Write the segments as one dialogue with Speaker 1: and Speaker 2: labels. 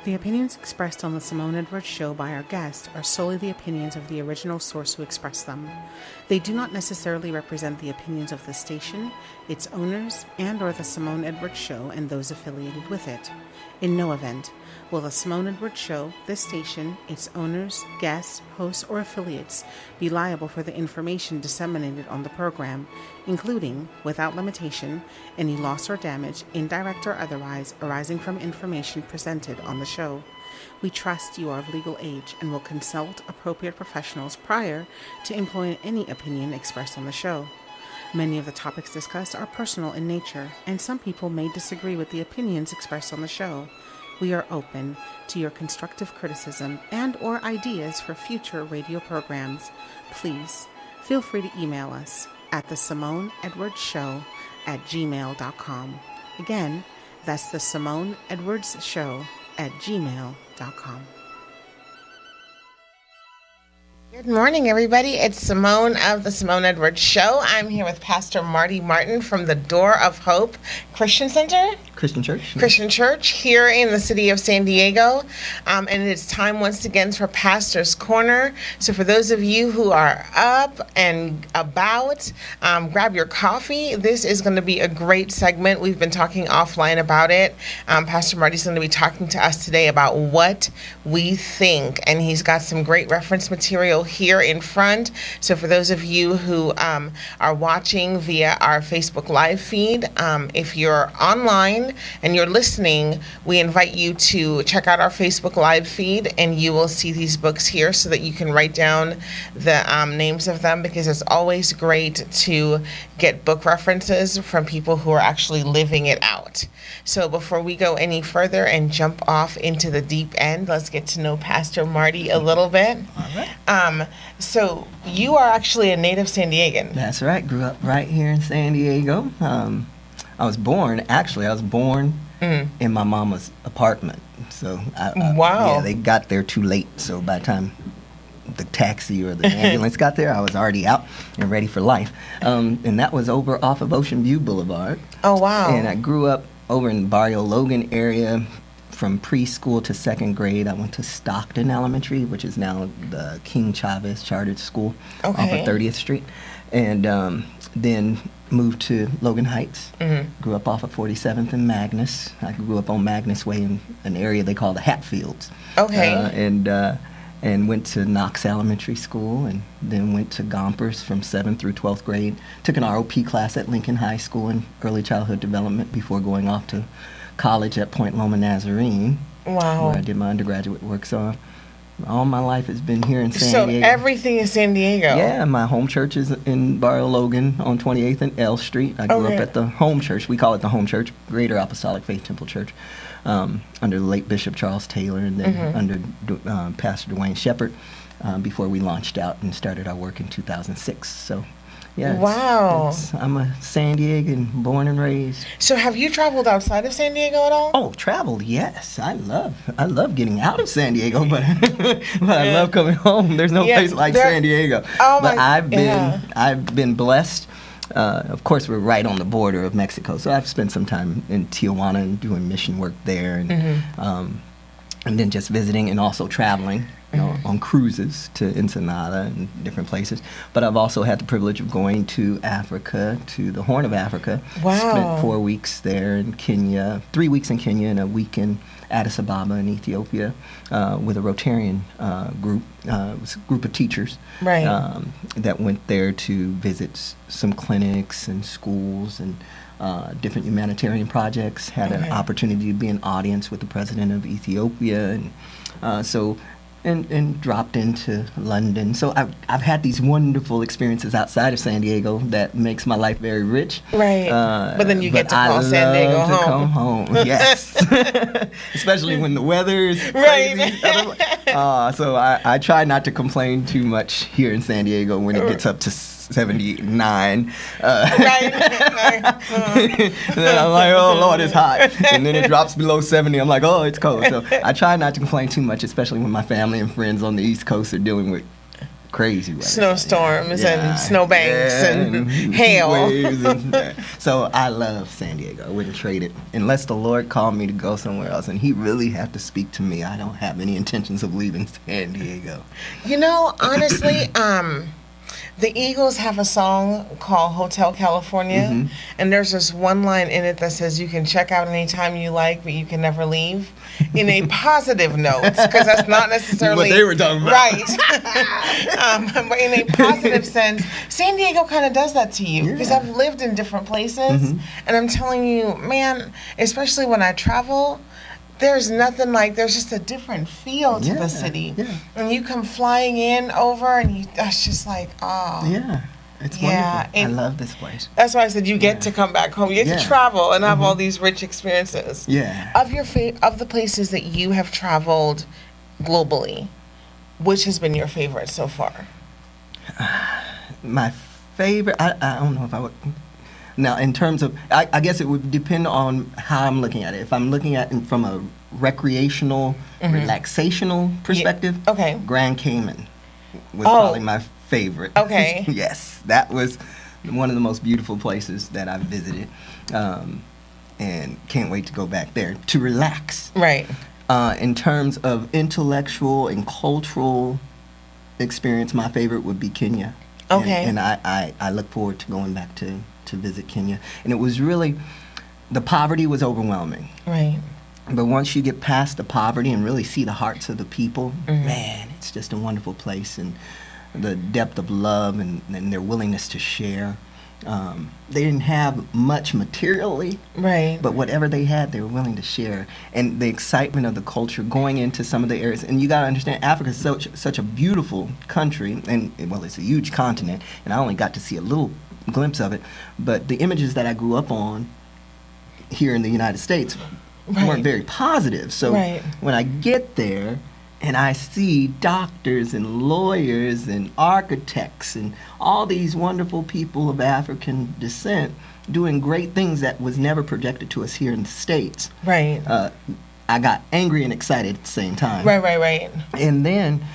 Speaker 1: The opinions expressed on the Simone Edwards Show by our guests are solely the opinions of the original source who expressed them. They do not necessarily represent the opinions of the station, its owners, and or the Simone Edwards Show and those affiliated with it. In no event will the Simone Edwards Show, this station, its owners, guests, hosts, or affiliates be liable for the information disseminated on the program, including, without limitation, any loss or damage, indirect or otherwise, arising from information presented on the show. We trust you are of legal age and will consult appropriate professionals prior to employing any opinion expressed on the show. Many of the topics discussed are personal in nature, and some people may disagree with the opinions expressed on the show. We are open to your constructive criticism and or ideas for future radio programs. Please feel free to email us at the Simone Edwards Show @gmail.com. Again, that's the Simone Edwards Show @gmail.com. Good morning, everybody. It's Simone of the Simone Edwards Show. I'm here with Pastor Marty Martin from the Door of Hope Christian Center?
Speaker 2: Christian Church.
Speaker 1: Christian Church here in the city of San Diego. And it's time once again for Pastor's Corner. So for those of you who are up and about, grab your coffee. This is going to be a great segment. We've been talking offline about it. Pastor Marty's going to be talking to us today about what we think. And he's got some great reference material here in front. So for those of you who are watching via our Facebook Live feed, if you're online and you're listening, we invite you to check out our Facebook Live feed, and you will see these books here so that you can write down the names of them, because it's always great to get book references from people who are actually living it out. So before we go any further and jump off into the deep end, let's get to know Pastor Marty a little bit.
Speaker 2: All right.
Speaker 1: So you are actually a native San Diegan.
Speaker 2: That's right. Grew up right here in San Diego. I was born in my mama's apartment. So
Speaker 1: wow.
Speaker 2: Yeah, they got there too late. So by the time the taxi or the ambulance got there, I was already out and ready for life. And that was over off of Ocean View Boulevard.
Speaker 1: Oh, wow.
Speaker 2: And I grew up over in the Barrio Logan area. From preschool to second grade, I went to Stockton Elementary, which is now the King Chavez Chartered School off of 30th Street. And then moved to Logan Heights. Grew up off of 47th and Magnus. I grew up on Magnus Way in an area they call the Hatfields.
Speaker 1: Okay.
Speaker 2: And went to Knox Elementary School, and then went to Gompers from 7th through 12th grade. Took an ROP class at Lincoln High School in early childhood development before going off to college at Point Loma Nazarene.
Speaker 1: Wow.
Speaker 2: Where I did my undergraduate work. So all my life has been here in San Diego.
Speaker 1: So everything is San Diego.
Speaker 2: Yeah, my home church is in Barrio Logan on 28th and L Street. I grew up at the home church. We call it the home church, Greater Apostolic Faith Temple Church, under the late Bishop Charles Taylor, and then under Pastor Dwayne Shepherd, before we launched out and started our work in 2006. So, yeah.
Speaker 1: Wow.
Speaker 2: I'm a San Diegan, born and raised.
Speaker 1: So have you traveled outside of San Diego at all?
Speaker 2: Oh, traveled, yes. I love getting out of San Diego, but I love coming home. There's no place like San Diego.
Speaker 1: Oh,
Speaker 2: but I've been blessed. Of course, we're right on the border of Mexico, so I've spent some time in Tijuana and doing mission work there, and then just visiting and also traveling. On cruises to Ensenada and different places. But I've also had the privilege of going to Africa, to the Horn of Africa.
Speaker 1: Wow.
Speaker 2: Spent 4 weeks there in Kenya, 3 weeks in Kenya and a week in Addis Ababa in Ethiopia with a Rotarian group. It was a group of teachers that went there to visit some clinics and schools and different humanitarian projects. Had an opportunity to be in audience with the president of Ethiopia. And dropped into London. So I've had these wonderful experiences outside of San Diego that makes my life very rich.
Speaker 1: Right. But then you get to call San Diego home.
Speaker 2: I love to come home, yes. Especially when the weather is crazy. So I try not to complain too much here in San Diego when it gets up to 79.
Speaker 1: Right.
Speaker 2: Then I'm like, oh, Lord, it's hot. And then it drops below 70. I'm like, oh, it's cold. So I try not to complain too much, especially when my family and friends on the East Coast are dealing with crazy weather.
Speaker 3: Snowstorms and snowbanks and hail.
Speaker 2: Waves and, so I love San Diego. I wouldn't trade it unless the Lord called me to go somewhere else, and He really had to speak to me. I don't have any intentions of leaving San Diego.
Speaker 3: You know, honestly, the Eagles have a song called Hotel California, and there's this one line in it that says you can check out anytime you like, but you can never leave, in a positive note, because that's not necessarily
Speaker 2: what they were talking about.
Speaker 3: Right. But in a positive sense, San Diego kind of does that to you, because I've lived in different places, and I'm telling you, man, especially when I travel, there's nothing like, there's just a different feel to the city. And you come flying in over, and that's just like, oh.
Speaker 2: Yeah, it's wonderful. I love this place.
Speaker 3: That's why I said you get to come back home. You get to travel and have all these rich experiences.
Speaker 2: Yeah.
Speaker 3: Of the places that you have traveled globally, which has been your favorite so far?
Speaker 2: My favorite, I don't know if I would... Now, in terms of, I guess it would depend on how I'm looking at it. If I'm looking at it from a recreational, relaxational perspective, Grand Cayman was probably my favorite.
Speaker 3: Okay.
Speaker 2: Yes, that was one of the most beautiful places that I've visited, and can't wait to go back there to relax.
Speaker 3: Right.
Speaker 2: In terms of intellectual and cultural experience, my favorite would be Kenya.
Speaker 3: Okay.
Speaker 2: And I look forward to going back to visit Kenya. And it was really, the poverty was overwhelming.
Speaker 3: Right.
Speaker 2: But once you get past the poverty and really see the hearts of the people, man, it's just a wonderful place. And the depth of love and their willingness to share. They didn't have much materially,
Speaker 3: right? But
Speaker 2: whatever they had, they were willing to share. And the excitement of the culture going into some of the areas. And you got to understand, Africa is such a beautiful country. And, well, it's a huge continent. And I only got to see a little glimpse of it. But the images that I grew up on here in the United States weren't very positive. So when I get there and I see doctors and lawyers and architects and all these wonderful people of African descent doing great things that was never projected to us here in the States.
Speaker 3: Right.
Speaker 2: I got angry and excited at the same time.
Speaker 3: Right.
Speaker 2: And then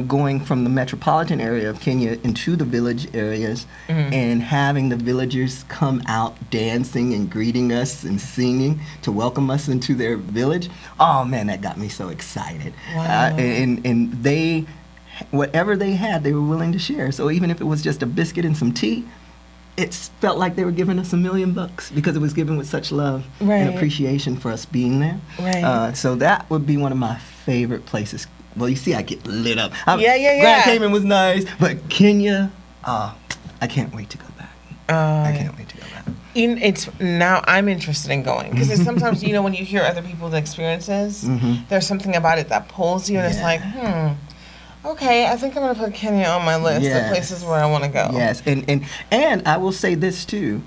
Speaker 2: going from the metropolitan area of Kenya into the village areas and having the villagers come out dancing and greeting us and singing to welcome us into their village. Oh, man, that got me so excited.
Speaker 3: Wow.
Speaker 2: And they, whatever they had, they were willing to share. So even if it was just a biscuit and some tea, it felt like they were giving us $1 million because it was given with such love and appreciation for us being there.
Speaker 3: Right.
Speaker 2: So that would be one of my favorite places. Well, you see, I get lit up.
Speaker 3: Yeah.
Speaker 2: Grand Cayman was nice, but Kenya, I can't wait to go back. I can't wait to go back.
Speaker 3: It's now I'm interested in going because sometimes when you hear other people's experiences, there's something about it that pulls you, and it's like, okay, I think I'm gonna put Kenya on my list of places where I want to go.
Speaker 2: Yes, and I will say this too.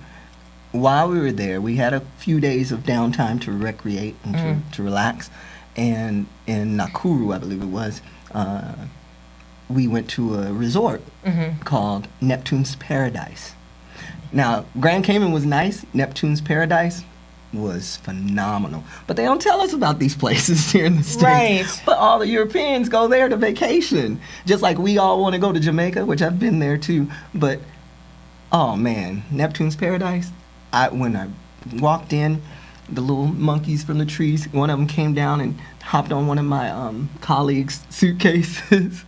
Speaker 2: While we were there, we had a few days of downtime to recreate and to relax. And in Nakuru, I believe it was, we went to a resort called Neptune's Paradise. Now, Grand Cayman was nice. Neptune's Paradise was phenomenal. But they don't tell us about these places here in the States.
Speaker 3: Right.
Speaker 2: But all the Europeans go there to vacation. Just like we all want to go to Jamaica, which I've been there too. But, oh man, Neptune's Paradise, when I walked in, the little monkeys from the trees, one of them came down and hopped on one of my colleagues' suitcases.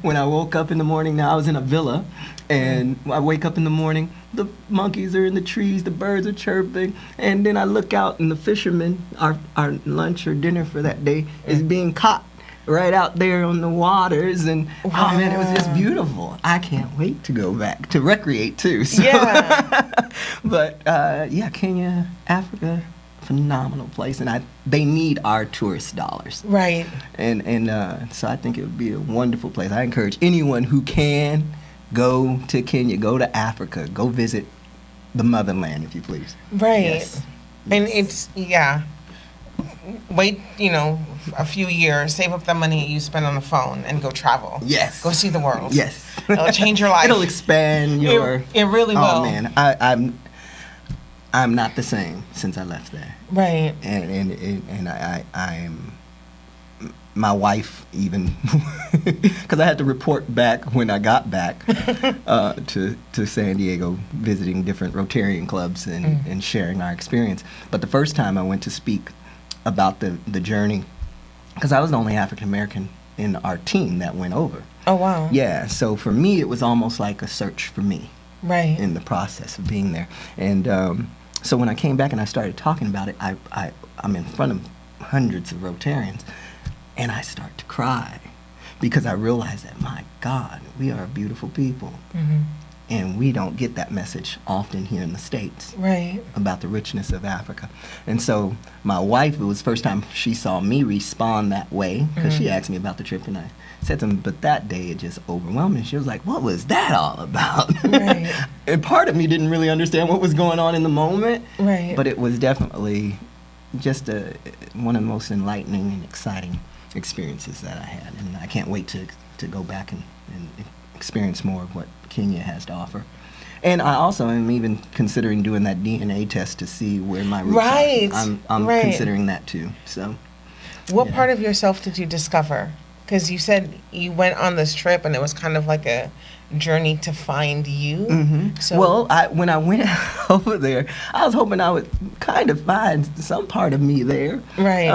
Speaker 2: When I woke up in the morning, now I was in a villa, and I wake up in the morning, the monkeys are in the trees, the birds are chirping, and then I look out and the fishermen, our lunch or dinner for that day is being caught right out there on the waters, and oh man, it was just beautiful. I can't wait to go back to recreate too. So.
Speaker 3: Yeah.
Speaker 2: But Kenya, Africa, phenomenal place, and they need our tourist dollars.
Speaker 3: Right.
Speaker 2: And so I think it would be a wonderful place. I encourage anyone who can go to Kenya, go to Africa, go visit the motherland, if you please.
Speaker 3: Right.
Speaker 2: Yes.
Speaker 3: And it's wait, a few years, save up the money you spend on the phone, and go travel.
Speaker 2: Yes.
Speaker 3: Go see the world.
Speaker 2: Yes.
Speaker 3: It'll change your life.
Speaker 2: It'll expand your.
Speaker 3: It really will.
Speaker 2: Oh man, I'm not the same since I left there.
Speaker 3: Right.
Speaker 2: And my wife even, because I had to report back when I got back to San Diego, visiting different Rotarian clubs and sharing our experience. But the first time I went to speak about the journey, because I was the only African American in our team that went over.
Speaker 3: Oh, wow.
Speaker 2: Yeah, so for me, it was almost like a search for me.
Speaker 3: Right.
Speaker 2: In the process of being there. And so when I came back and I started talking about it, I'm in front of hundreds of Rotarians, and I start to cry because I realize that, my God, we are beautiful people. Mm-hmm. And we don't get that message often here in the States. Right. About the richness of Africa. And so my wife, it was the first time she saw me respond that way, because she asked me about the trip, and I said to them, but that day it just overwhelmed me. She was like, what was that all about? Right. And part of me didn't really understand what was going on in the moment. Right. But it was definitely just one of the most enlightening and exciting experiences that I had. And I can't wait to go back and experience more of what Kenya has to offer. And I also am even considering doing that DNA test to see where my roots are. I'm considering that too. So,
Speaker 3: what part of yourself did you discover? Because you said you went on this trip and it was kind of like a journey to find you. Mm-hmm. So,
Speaker 2: well, when I went over there, I was hoping I would kind of find some part of me there. Right.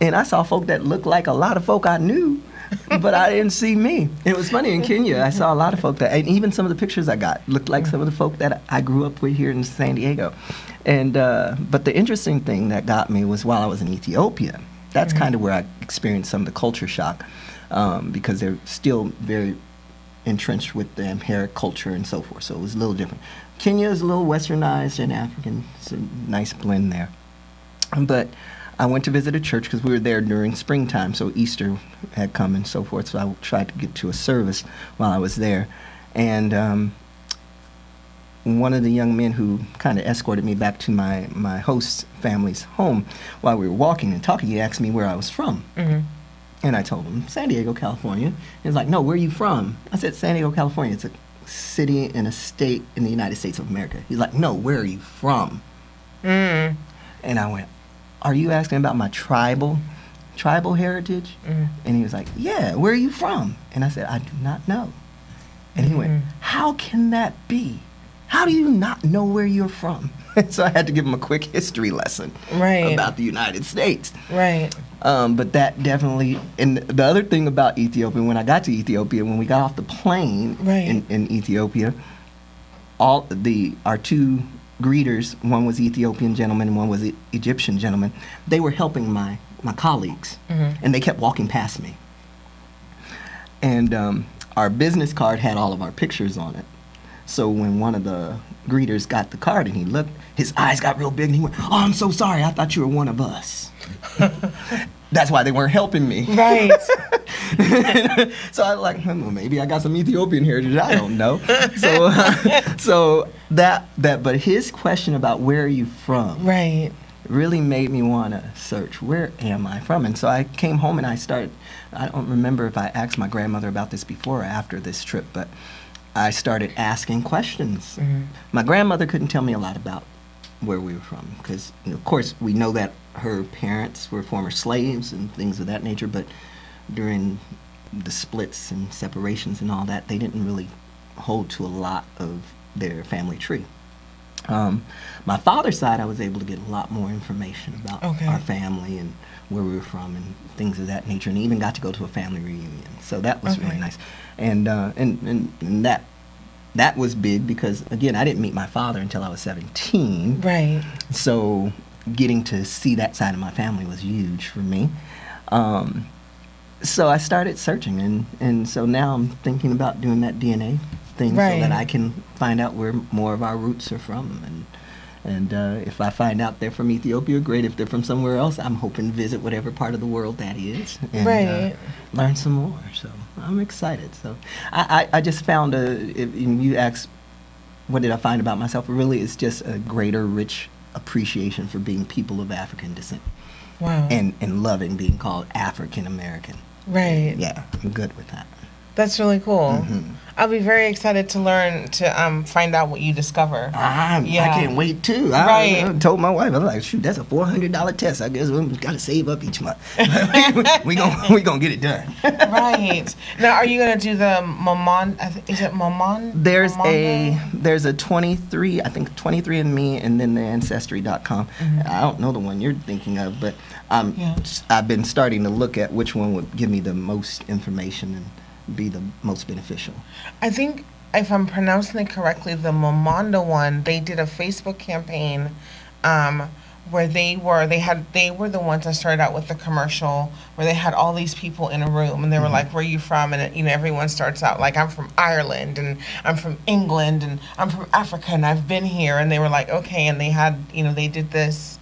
Speaker 2: And I saw folk that looked like a lot of folk I knew, but I didn't see me. It was funny, in Kenya, I saw a lot of folk that, and even some of the pictures I got looked like some of the folk that I grew up with here in San Diego. And but the interesting thing that got me was while I was in Ethiopia. That's kind of where I experienced some of the culture shock, because they're still very entrenched with the Amharic culture and so forth. So it was a little different. Kenya is a little westernized and African. It's a nice blend there. But I went to visit a church because we were there during springtime, so Easter had come and so forth. So I tried to get to a service while I was there. And one of the young men who kind of escorted me back to my host family's home, while we were walking and talking, he asked me where I was from. Mm-hmm. And I told him, San Diego, California. He was like, no, where are you from? I said, San Diego, California. It's a city and a state in the United States of America. He's like, no, where are you from? Mm. And I went, are you asking about my tribal heritage? Mm. And he was like, yeah, where are you from? And I said, I do not know. And he went, how can that be? How do you not know where you're from? So I had to give him a quick history lesson about the United States. Right. But that definitely, and the other thing about Ethiopia, when I got to Ethiopia, when we got off the plane in Ethiopia, our two greeters, one was Ethiopian gentleman and one was Egyptian gentleman, they were helping my colleagues, and they kept walking past me. And our business card had all of our pictures on it. So when one of the greeters got the card and he looked, his eyes got real big and he went, oh, I'm so sorry, I thought you were one of us. That's why they weren't helping me. Right. So I was like, well, maybe I got some Ethiopian heritage, I don't know. So but his question about where are you from really made me want to search, where am I from? And so I came home and I don't remember if I asked my grandmother about this before or after this trip, but I started asking questions. Mm-hmm. My grandmother couldn't tell me a lot about where we were from because, of course, we know that her parents were former slaves and things of that nature, but during the splits and separations and all that, they didn't really hold to a lot of their family tree. My father's side, I was able to get a lot more information about our family and where we were from and things of that nature, and even got to go to a family reunion. So that was really nice. And that was big because, again, I didn't meet my father until I was 17. Right. So getting to see that side of my family was huge for me. So I started searching, and so now I'm thinking about doing that DNA thing so that I can find out where more of our roots are from. And if I find out they're from Ethiopia, great. If they're from somewhere else, I'm hoping to visit whatever part of the world that is and learn some more. So I'm excited. So I just found, if you ask, what did I find about myself? Really, it's just a greater, rich appreciation for being people of African descent. Wow. And loving being called African American. Right. Yeah, I'm good with that.
Speaker 3: That's really cool.
Speaker 2: Mm-hmm.
Speaker 3: I'll be very excited to learn to find out what you discover.
Speaker 2: I can't wait too. I told my wife, I was like, shoot, that's a $400 test. I guess we got to save up each month. we gonna get it done.
Speaker 3: Right. Now, are you gonna do the Momon? Is it Momon?
Speaker 2: There's a 23, I think 23andMe, and then the Ancestry.com. Mm-hmm. I don't know the one you're thinking of, but I've been starting to look at which one would give me the most information and be the most beneficial.
Speaker 3: I think, if I'm pronouncing it correctly, the Momondo one, they did a Facebook campaign where they were the ones that started out with the commercial where they had all these people in a room and they were like, where are you from? And everyone starts out like, I'm from Ireland and I'm from England and I'm from Africa and I've been here. And they were like, okay. And they had, they did this,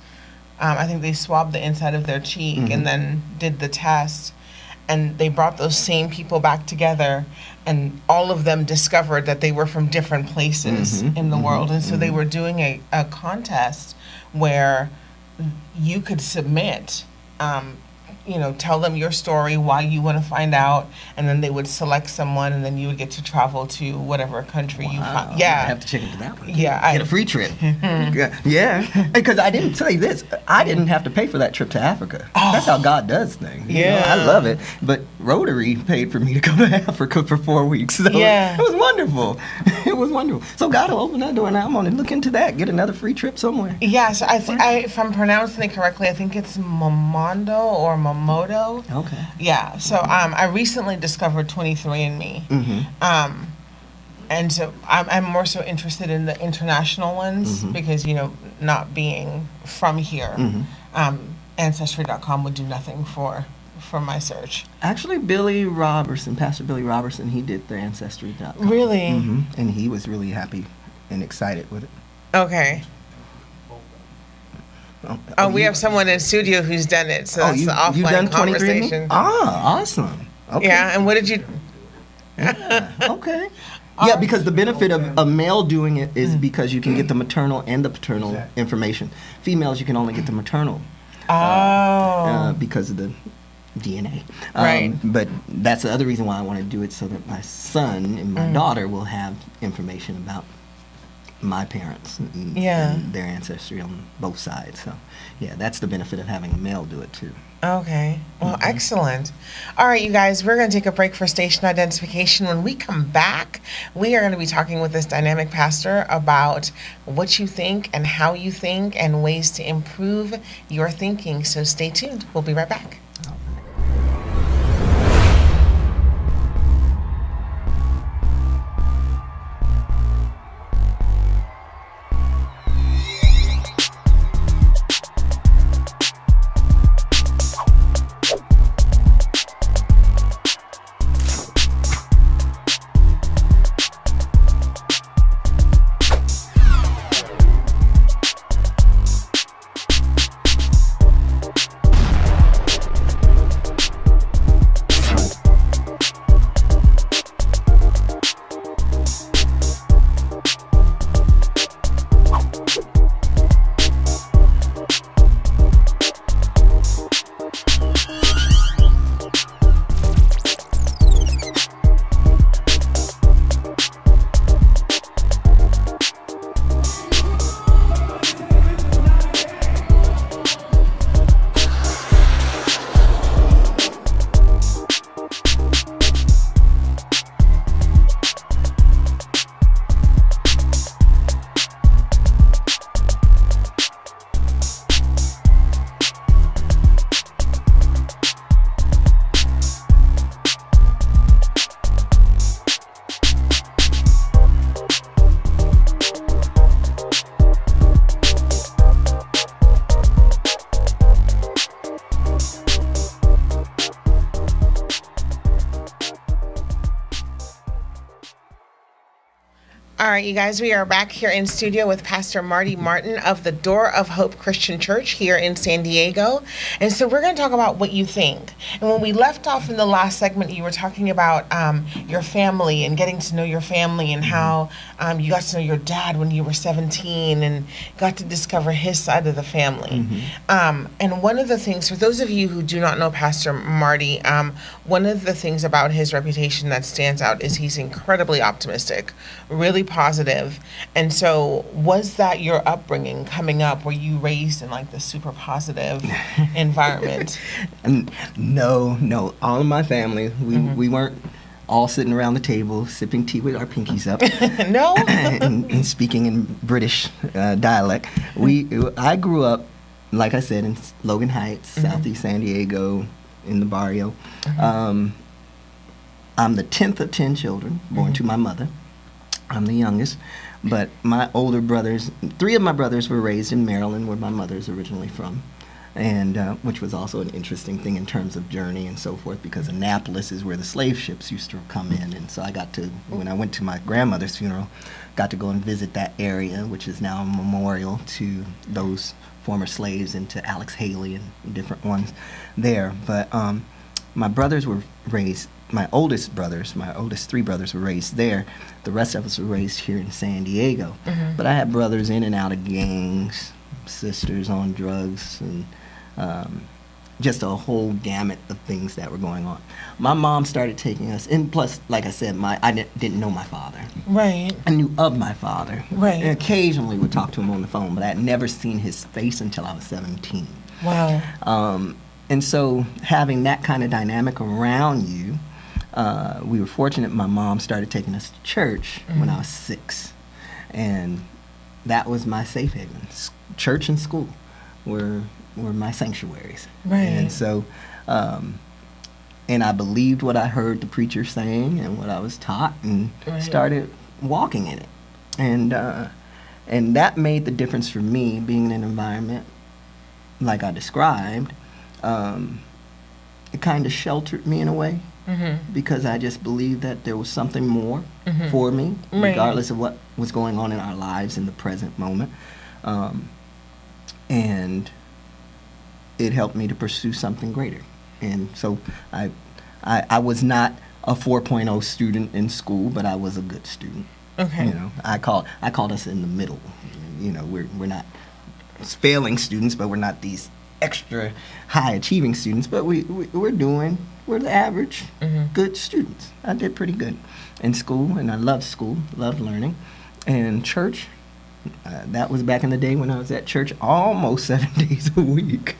Speaker 3: I think they swabbed the inside of their cheek and then did the test. And they brought those same people back together, and all of them discovered that they were from different places in the world. And so they were doing a contest where you could submit, tell them your story, why you want to find out, and then they would select someone, and then you would get to travel to whatever country you find.
Speaker 2: Yeah, I have to check into that one.
Speaker 3: Yeah,
Speaker 2: get a free trip. Yeah, because I didn't tell you this. I didn't have to pay for that trip to Africa. Oh. That's how God does things.
Speaker 3: Yeah,
Speaker 2: I love it. But Rotary paid for me to go to Africa for 4 weeks. So it was wonderful. It was wonderful. So God will open that door, and I'm going to look into that. Get another free trip somewhere.
Speaker 3: Yeah. So if I'm pronouncing it correctly, I think it's Momondo or Momodo.
Speaker 2: Okay.
Speaker 3: Yeah. So I recently discovered 23andMe. And so I'm more so interested in the international ones because, not being from here, Ancestry.com would do nothing for my search.
Speaker 2: Actually, Pastor Billy Robertson, he did the Ancestry.com.
Speaker 3: Really?
Speaker 2: And he was really happy and excited with it.
Speaker 3: Okay. We have someone in studio who's done it, so that's the offline conversation.
Speaker 2: Ah, awesome. Okay.
Speaker 3: Yeah, and what did you...
Speaker 2: Okay. Yeah, because the benefit of a male doing it is because you can get the maternal and the paternal information. Females, you can only get the maternal. Because of the DNA.
Speaker 3: Right.
Speaker 2: But that's the other reason why I want to do it, so that my son and my daughter will have information about my parents and their ancestry on both sides. So, yeah, that's the benefit of having a male do it, too.
Speaker 3: Okay. Well, excellent. All right, you guys, we're going to take a break for station identification. When we come back, we are going to be talking with this dynamic pastor about what you think and how you think and ways to improve your thinking. So stay tuned. We'll be right back. right, you guys, we are back here in studio with Pastor Marty Martin of the Door of Hope Christian Church here in San Diego. And so we're going to talk about what you think. And when we left off in the last segment, you were talking about your family and getting to know your family and how you got to know your dad when you were 17 and got to discover his side of the family. And one of the things, for those of you who do not know Pastor Marty, one of the things about his reputation that stands out is he's incredibly optimistic, really positive. And so was that your upbringing coming up? Were you raised in like the super positive environment?
Speaker 2: No. All of my family, we weren't all sitting around the table sipping tea with our pinkies up.
Speaker 3: No.
Speaker 2: and speaking in British dialect. I grew up, like I said, in Logan Heights, Southeast San Diego, in the barrio. I'm the 10th of 10 children, born to my mother. I'm the youngest, but my older brothers, 3 of my brothers were raised in Maryland, where my mother's originally from, and which was also an interesting thing in terms of journey and so forth, because Annapolis is where the slave ships used to come in, and so I got to, when I went to my grandmother's funeral, got to go and visit that area, which is now a memorial to those former slaves and to Alex Haley and different ones there. But my brothers were raised, my oldest 3 brothers were raised there. The rest of us were raised here in San Diego. But I had brothers in and out of gangs, sisters on drugs, and just a whole gamut of things that were going on. My mom started taking us, and plus, like I said, I didn't know my father.
Speaker 3: Right.
Speaker 2: I knew of my father.
Speaker 3: Right.
Speaker 2: And occasionally would talk to him on the phone, but I had never seen his face until I was 17.
Speaker 3: Wow.
Speaker 2: And so having that kind of dynamic around you, we were fortunate my mom started taking us to church when I was 6. And that was my safe haven. Church and school were my sanctuaries.
Speaker 3: Right.
Speaker 2: And so, and I believed what I heard the preacher saying and what I was taught, and started walking in it. And that made the difference for me, being in an environment like I described. It kind of sheltered me in a way, because I just believed that there was something more for me, regardless of what was going on in our lives in the present moment. And it helped me to pursue something greater. And so I was not a 4.0 student in school, but I was a good student.
Speaker 3: Okay.
Speaker 2: You know, I called us in the middle. You know, we're not failing students, but we're not these extra high achieving students, but we're the average good students. I did pretty good in school, and I loved school, loved learning. And church, that was back in the day when I was at church almost 7 days a week,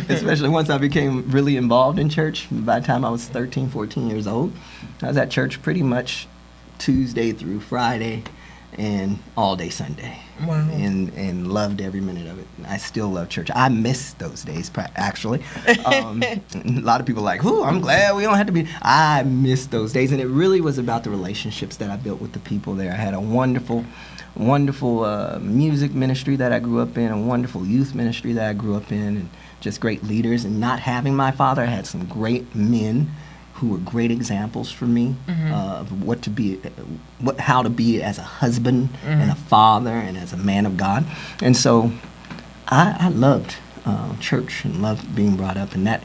Speaker 2: especially once I became really involved in church. By the time I was 13, 14 years old, I was at church pretty much Tuesday through Friday and all day Sunday.
Speaker 3: Wow.
Speaker 2: And loved every minute of it. I still love church. I miss those days, actually. A lot of people are like, I'm glad we don't have to be. I miss those days. And it really was about the relationships that I built with the people there. I had a wonderful music ministry that I grew up in, a wonderful youth ministry that I grew up in, and just great leaders. And not having my father, I had some great men who were great examples for me of how to be as a husband and a father and as a man of God. And so I loved church and loved being brought up in that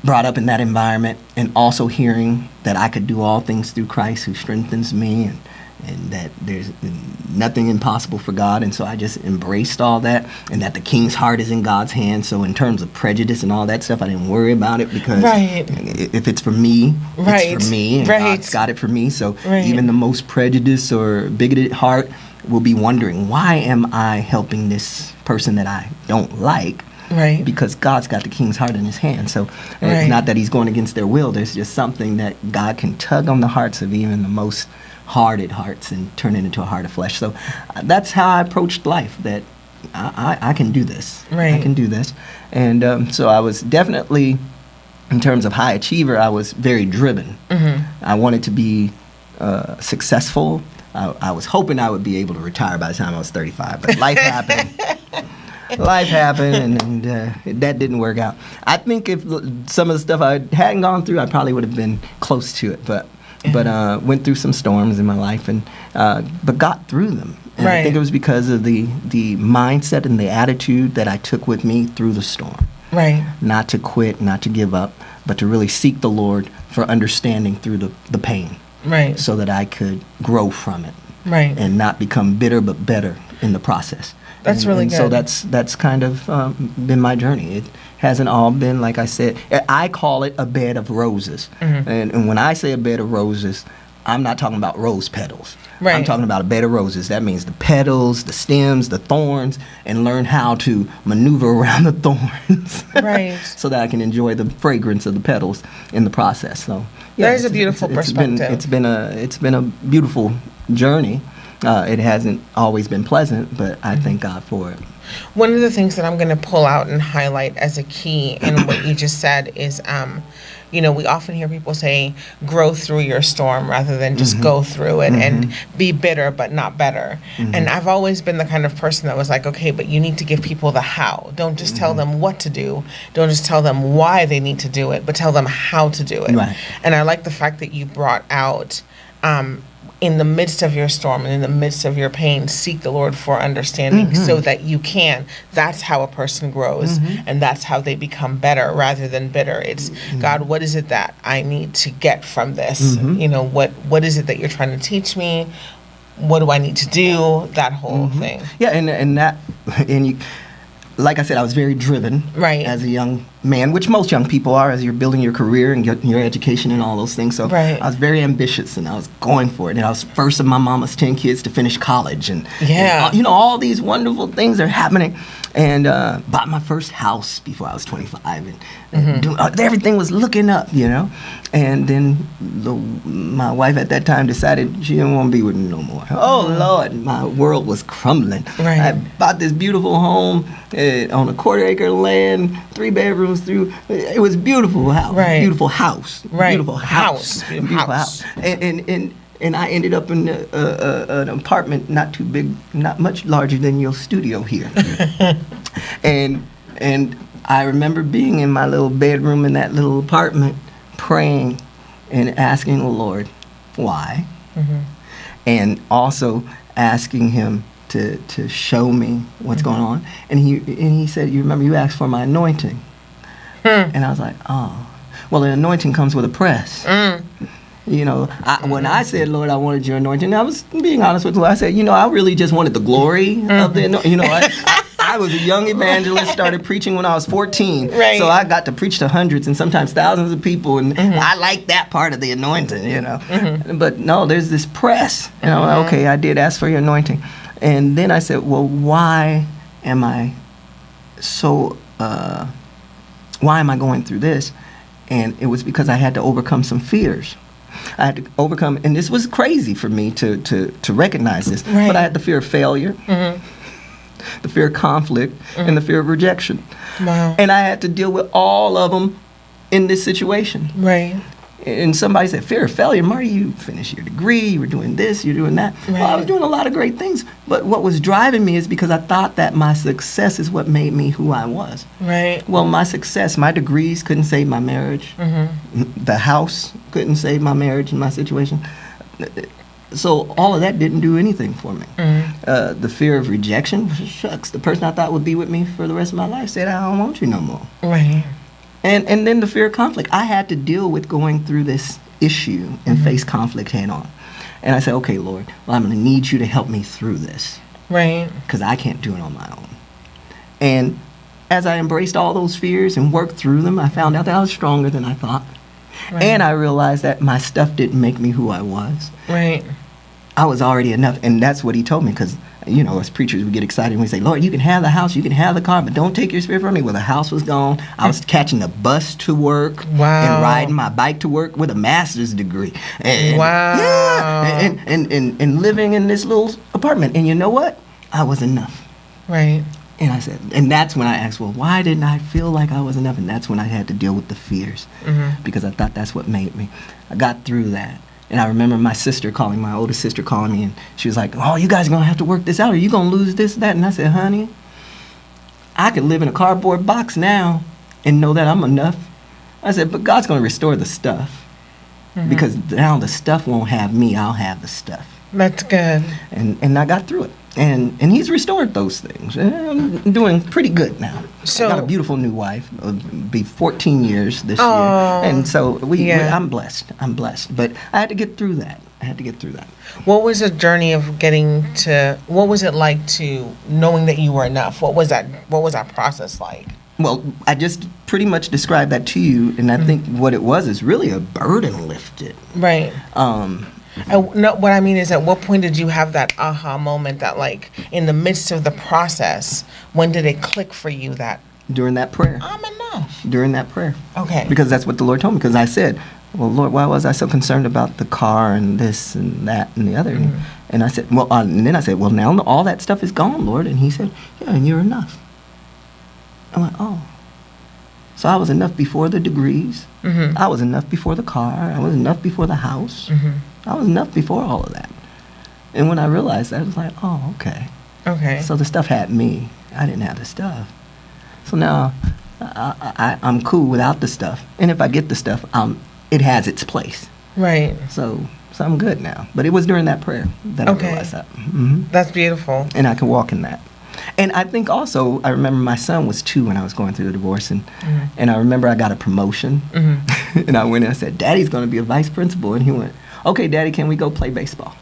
Speaker 2: environment, and also hearing that I could do all things through Christ who strengthens me, and that there's nothing impossible for God. And so I just embraced all that, and that the king's heart is in God's hands. So in terms of prejudice and all that stuff, I didn't worry about it, because if it's for me, it's for me, and God's got it for me. So even the most prejudiced or bigoted heart will be wondering, why am I helping this person that I don't like?
Speaker 3: Right.
Speaker 2: Because God's got the king's heart in his hand. So it's not that he's going against their will. There's just something that God can tug on the hearts of even the most hearted hearts and turn it into a heart of flesh. So that's how I approached life, that I can do this.
Speaker 3: Right.
Speaker 2: I can do this. And so I was definitely, in terms of high achiever, I was very driven. I wanted to be successful. I was hoping I would be able to retire by the time I was 35, but life happened. Life happened, and that didn't work out. I think if some of the stuff I hadn't gone through, I probably would have been close to it. But but went through some storms in my life, and but got through them. And I think it was because of the mindset and the attitude that I took with me through the storm.
Speaker 3: Right.
Speaker 2: Not to quit, not to give up, but to really seek the Lord for understanding through the pain.
Speaker 3: Right.
Speaker 2: So that I could grow from it.
Speaker 3: Right.
Speaker 2: And not become bitter, but better in the process.
Speaker 3: That's really good.
Speaker 2: So that's kind of been my journey. It hasn't all been, like I said, I call it a bed of roses. Mm-hmm. And when I say a bed of roses, I'm not talking about rose petals. Right. I'm talking about a bed of roses. That means the petals, the stems, the thorns, and learn how to maneuver around the thorns. Right. So that I can enjoy the fragrance of the petals in the process. So
Speaker 3: that is a beautiful perspective.
Speaker 2: It's been a beautiful journey. It hasn't always been pleasant, but I thank God for it.
Speaker 3: One of the things that I'm going to pull out and highlight as a key in what you just said is, we often hear people say, grow through your storm rather than just go through it and be bitter but not better. And I've always been the kind of person that was like, okay, but you need to give people the how. Don't just tell them what to do. Don't just tell them why they need to do it, but tell them how to do it. Right. And I like the fact that you brought out, in the midst of your storm and in the midst of your pain, seek the Lord for understanding so that you can. That's how a person grows, and that's how they become better rather than bitter. It's, God, what is it that I need to get from this? What is it that you're trying to teach me? What do I need to do? That whole thing.
Speaker 2: Yeah, and you, like I said, I was very driven as a young man, which most young people are as you're building your career and getting your education and all those things. So I was very ambitious, and I was going for it. And I was first of my mama's 10 kids to finish college. And all these wonderful things are happening. And bought my first house before I was 25. And everything was looking up, And then my wife at that time decided she didn't want to be with me no more. Oh, Lord, my world was crumbling. Right. I bought this beautiful home on a quarter-acre land, 3 bedrooms through. It was a beautiful house. Right. Beautiful house. Right. Beautiful house. Beautiful house. And I ended up in an apartment not too big, not much larger than your studio here. and I remember being in my little bedroom in that little apartment, praying and asking the Lord why, and also asking Him to show me what's going on. And he said, "You remember you asked for my anointing." And I was like, "Oh, well, the anointing comes with a press." When I said, "Lord, I wanted your anointing," I was being honest with you. I said, I really just wanted the glory of the anointing. I was a young evangelist, started preaching when I was 14. Right. So I got to preach to hundreds and sometimes thousands of people, and I like that part of the anointing, But no, there's this press. And I'm like, okay, I did ask for your anointing. And then I said, well, why am I going through this? And it was because I had to overcome some fears. I had to overcome, and this was crazy for me to recognize this, but I had the fear of failure, the fear of conflict, and the fear of rejection. Wow. And I had to deal with all of them in this situation. Right. And somebody said, fear of failure, Marty, you finished your degree, you were doing this, you're doing that. Right. Well, I was doing a lot of great things, but what was driving me is because I thought that my success is what made me who I was. Right. Well, my success, my degrees couldn't save my marriage. The house couldn't save my marriage and my situation. So all of that didn't do anything for me. The fear of rejection, shucks, the person I thought would be with me for the rest of my life said, I don't want you no more. Right. And then the fear of conflict. I had to deal with going through this issue and face conflict head on. And I said, okay, Lord, well, I'm going to need you to help me through this. Right. Because I can't do it on my own. And as I embraced all those fears and worked through them, I found out that I was stronger than I thought. Right. And I realized that my stuff didn't make me who I was. Right. I was already enough. And that's what he told me, because, as preachers, we get excited when we say, Lord, you can have the house, you can have the car, but don't take your spirit from me. Well, the house was gone. I was catching a bus to work and riding my bike to work with a master's degree. And, yeah, and living in this little apartment. And you know what? I was enough. Right. And I said, and that's when I asked, well, why didn't I feel like I was enough? And that's when I had to deal with the fears, because I thought that's what made me. I got through that. And I remember my oldest sister calling me, and she was like, oh, you guys are going to have to work this out. Are you going to lose this, that? And I said, honey, I could live in a cardboard box now and know that I'm enough. I said, but God's going to restore the stuff. because now the stuff won't have me. I'll have the stuff.
Speaker 3: That's good.
Speaker 2: And I got through it. And he's restored those things. And I'm doing pretty good now. So, I got a beautiful new wife. It'll be 14 years this year. And so I'm blessed. But I had to get through that.
Speaker 3: What was the journey of what was it like to knowing that you were enough? What was that process like?
Speaker 2: Well, I just pretty much described that to you, and I think what it was is really a burden lifted.
Speaker 3: Right. No, what I mean is, at what point did you have that aha moment that, like, in the midst of the process, when did it click for you that?
Speaker 2: During that prayer.
Speaker 3: I'm enough.
Speaker 2: During that prayer.
Speaker 3: Okay.
Speaker 2: Because that's what the Lord told me. Because I said, well, Lord, why was I so concerned about the car and this and that and the other? And I said, and then I said, well, now all that stuff is gone, Lord. And he said, yeah, and you're enough. I went, oh. So I was enough before the degrees. I was enough before the car. I was enough before the house. I was enough before all of that. And when I realized that, I was like, oh, okay. Okay. So the stuff had me. I didn't have the stuff. So now I'm cool without the stuff. And if I get the stuff, it has its place. Right. So I'm good now. But it was during that prayer that I realized that.
Speaker 3: That's beautiful.
Speaker 2: And I can walk in that. And I think also, I remember my son was 2 when I was going through the divorce. And I remember I got a promotion. And I went and I said, Daddy's going to be a vice principal. And he went, okay, Daddy, can we go play baseball?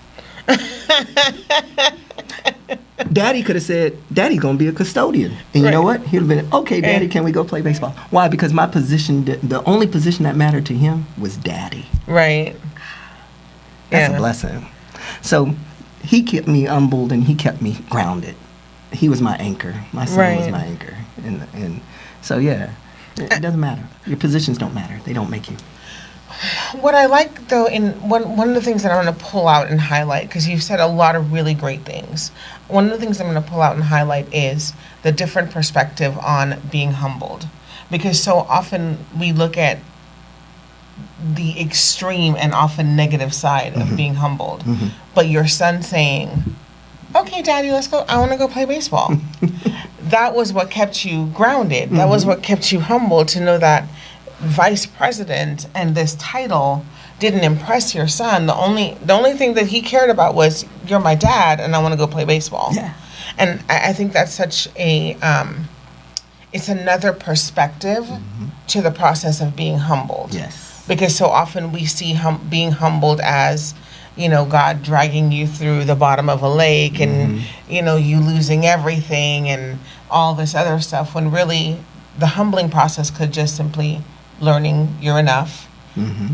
Speaker 2: Daddy could have said, Daddy's going to be a custodian. And you know what? He'd have been, okay, Daddy, can we go play baseball? Why? Because my position, the only position that mattered to him was Daddy. Right. That's a blessing. So he kept me humbled and he kept me grounded. He was my anchor. My son was my anchor. And so, yeah, it doesn't matter. Your positions don't matter. They don't make you.
Speaker 3: What I like, though, in one of the things that I'm going to pull out and highlight, because you've said a lot of really great things, one of the things I'm going to pull out and highlight is the different perspective on being humbled. Because so often we look at the extreme and often negative side of being humbled. But your son saying, okay, Daddy, let's go. I want to go play baseball. That was what kept you grounded. That was what kept you humble, to know that vice president and this title didn't impress your son. The only thing that he cared about was, you're my dad and I want to go play baseball. Yeah. And I think that's such a it's another perspective to the process of being humbled. Yes. Because so often we see being humbled as, God dragging you through the bottom of a lake and, you losing everything and all this other stuff, when really the humbling process could just simply learning you're enough,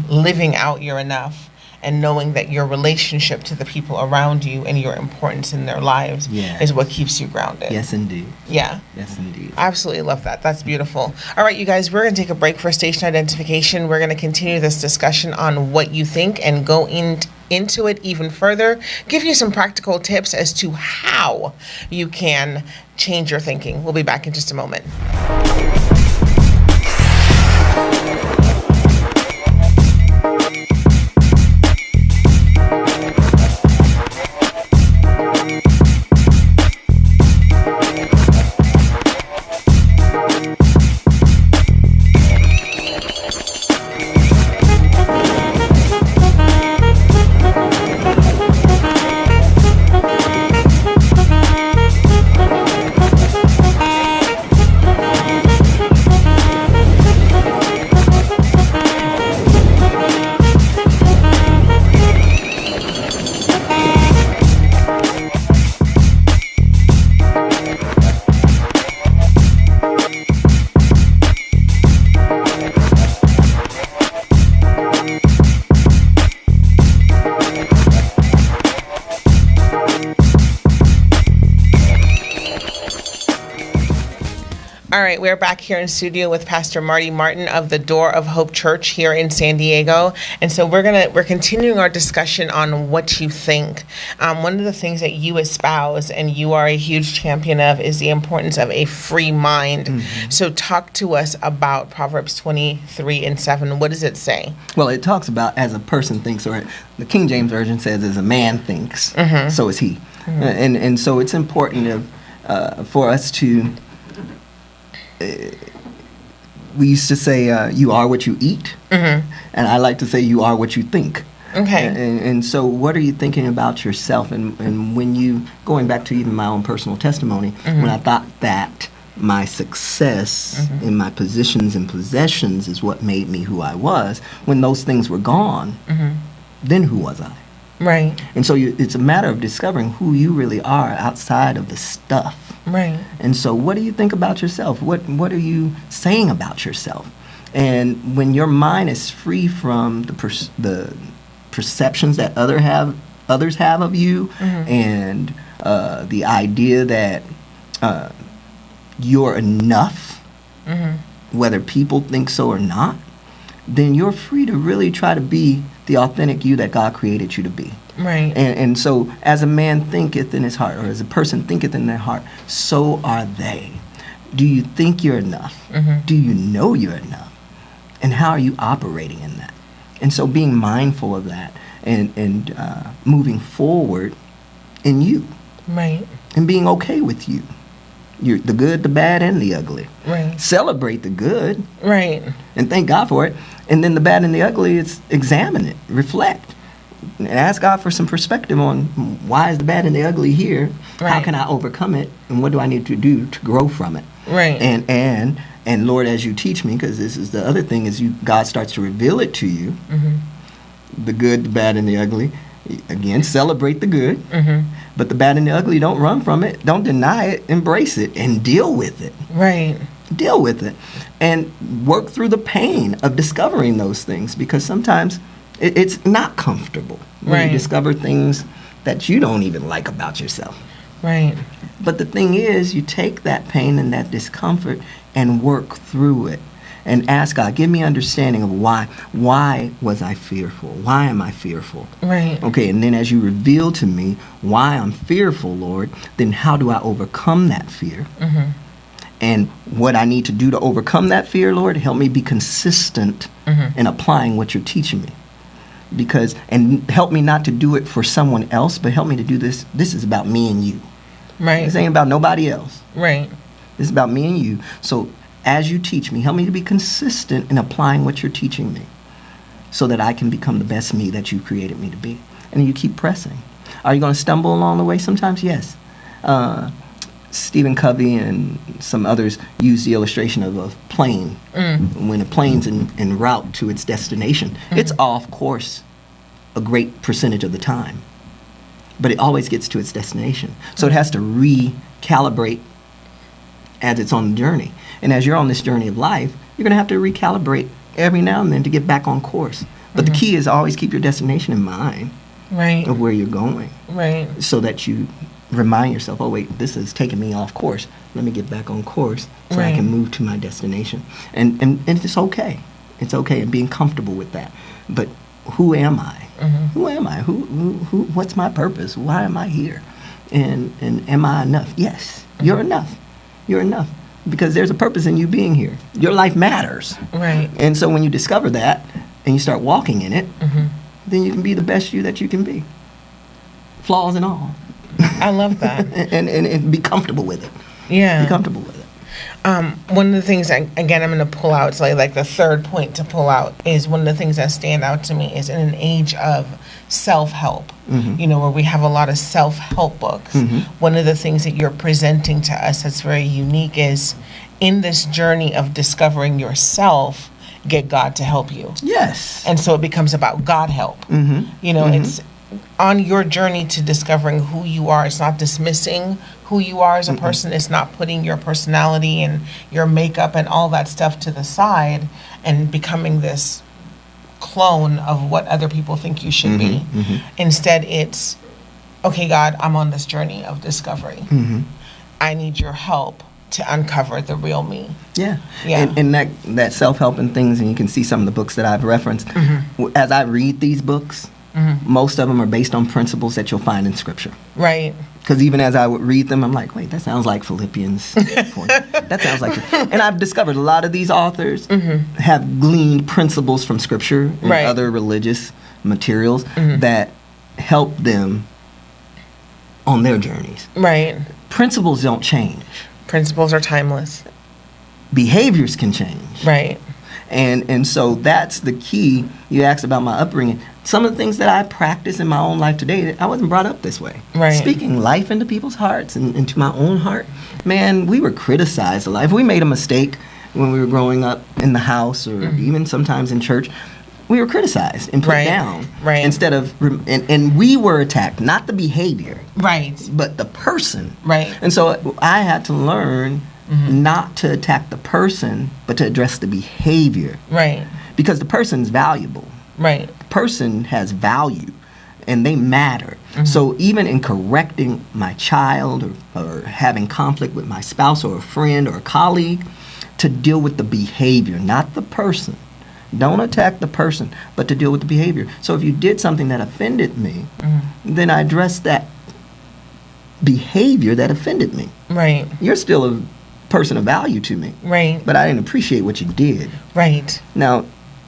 Speaker 3: living out you're enough, and knowing that your relationship to the people around you and your importance in their lives is what keeps you grounded.
Speaker 2: Yes, indeed.
Speaker 3: Yeah.
Speaker 2: Yes, indeed.
Speaker 3: I absolutely love that. That's beautiful. All right, you guys, we're going to take a break for station identification. We're going to continue this discussion on what you think and go into it even further, give you some practical tips as to how you can change your thinking. We'll be back in just a moment. All right, we're back here in studio with Pastor Marty Martin of the Door of Hope Church here in San Diego, and so we're continuing our discussion on what you think. One of the things that you espouse and you are a huge champion of is the importance of a free mind. So talk to us about Proverbs 23:7. What does it say?
Speaker 2: Well, it talks about as a person thinks, or the King James Version says as a man thinks, so is he. And so it's important for us to we used to say, you are what you eat. And I like to say, you are what you think.
Speaker 3: Okay.
Speaker 2: And so what are you thinking about yourself? And when you, going back to even my own personal testimony, when I thought that my success in my positions and possessions is what made me who I was, when those things were gone, then who was I?
Speaker 3: Right.
Speaker 2: And so it's a matter of discovering who you really are outside of the stuff.
Speaker 3: Right.
Speaker 2: And so what do you think about yourself? What are you saying about yourself? And when your mind is free from the perceptions that others have of you, and the idea that you're enough, whether people think so or not, then you're free to really try to be the authentic you that God created you to be.
Speaker 3: Right.
Speaker 2: And so as a man thinketh in his heart, or as a person thinketh in their heart, so are they. Do you think you're enough? Do you know you're enough? And how are you operating in that? And so being mindful of that and moving forward in you.
Speaker 3: Right.
Speaker 2: And being okay with you. You're the good, the bad, and the ugly.
Speaker 3: Right.
Speaker 2: Celebrate the good.
Speaker 3: Right.
Speaker 2: And thank God for it. And then the bad and the ugly, it's examine it, reflect, and ask God for some perspective on why is the bad and the ugly here?
Speaker 3: Right.
Speaker 2: How can I overcome it? And what do I need to do to grow from it?
Speaker 3: Right.
Speaker 2: And Lord, as you teach me, because this is the other thing, is God starts to reveal it to you, the good, the bad, and the ugly. Again, celebrate the good, but the bad and the ugly, don't run from it, don't deny it, embrace it, and deal with it.
Speaker 3: Right.
Speaker 2: Deal with it, and work through the pain of discovering those things, because sometimes it's not comfortable when you discover things that you don't even like about yourself.
Speaker 3: Right.
Speaker 2: But the thing is, you take that pain and that discomfort and work through it. And ask God, give me understanding of why. Why was I fearful? Why am I fearful?
Speaker 3: Right.
Speaker 2: Okay, and then as you reveal to me why I'm fearful, Lord, then how do I overcome that fear? And what I need to do to overcome that fear, Lord, help me be consistent in applying what you're teaching me. And help me not to do it for someone else, but help me to do this. This is about me and you.
Speaker 3: Right.
Speaker 2: This ain't about nobody else.
Speaker 3: Right.
Speaker 2: This is about me and you. So as you teach me, help me to be consistent in applying what you're teaching me so that I can become the best me that you created me to be. And you keep pressing. Are you going to stumble along the way sometimes? Yes. Stephen Covey and some others use the illustration of a plane. When a plane's en route to its destination, it's off course a great percentage of the time. But it always gets to its destination. So it has to recalibrate as it's on the journey. And as you're on this journey of life, you're going to have to recalibrate every now and then to get back on course. But the key is always keep your destination in mind of where you're going. Right. So that you remind yourself, oh, wait, this is taking me off course. Let me get back on course so I can move to my destination. And it's okay. It's okay, and being comfortable with that. But who am I? Who am I? Who? What's my purpose? Why am I here? And am I enough? Yes, you're enough. You're enough. Because there's a purpose in you being here. Your life matters. Right. And so when you discover that and you start walking in it, then you can be the best you that you can be. Flaws and all.
Speaker 3: I love that.
Speaker 2: and be comfortable with it.
Speaker 3: Yeah.
Speaker 2: Be comfortable with it.
Speaker 3: One of the things, again, I'm going to pull out, so like the third point to pull out is one of the things that stand out to me is in an age of self-help, you know, where we have a lot of self-help books. One of the things that you're presenting to us that's very unique is in this journey of discovering yourself, get God to help you. Yes. And so it becomes about God help. You know, it's on your journey to discovering who you are. It's not dismissing who you are as a person. It's not putting your personality and your makeup and all that stuff to the side and becoming this clone of what other people think you should be. Instead, it's, okay, God, I'm on this journey of discovery. I need your help to uncover the real me. Yeah. And that self-help and things, and you can see some of the books that I've referenced. As I read these books, most of them are based on principles that you'll find in Scripture. Right. Because even as I would read them, I'm like, wait, that sounds like Philippians. That sounds like it. And I've discovered a lot of these authors have gleaned principles from Scripture and other religious materials that help them on their journeys. Right. Principles don't change. Principles are timeless.
Speaker 2: behaviors can change.
Speaker 3: Right.
Speaker 2: And so that's the key. You asked about my upbringing. Some of the things that I practice in my own life today, I wasn't brought up this way.
Speaker 3: Right.
Speaker 2: Speaking life into people's hearts and into my own heart. Man, we were criticized a lot. If we made a mistake when we were growing up in the house or even sometimes in church, we were criticized and put down.
Speaker 3: Right.
Speaker 2: Instead of, and we were attacked, not the behavior.
Speaker 3: Right.
Speaker 2: But the person.
Speaker 3: Right.
Speaker 2: And so I had to learn not to attack the person, but to address the behavior.
Speaker 3: Right.
Speaker 2: Because the person's valuable.
Speaker 3: Right.
Speaker 2: The person has value, and they matter. So even in correcting my child or having conflict with my spouse or a friend or a colleague, to deal with the behavior, not the person. Don't attack the person, but to deal with the behavior. So if you did something that offended me, then I addressed that behavior that offended me.
Speaker 3: Right.
Speaker 2: You're still a person of value to me.
Speaker 3: Right.
Speaker 2: But I didn't appreciate what you did.
Speaker 3: Right.
Speaker 2: Now,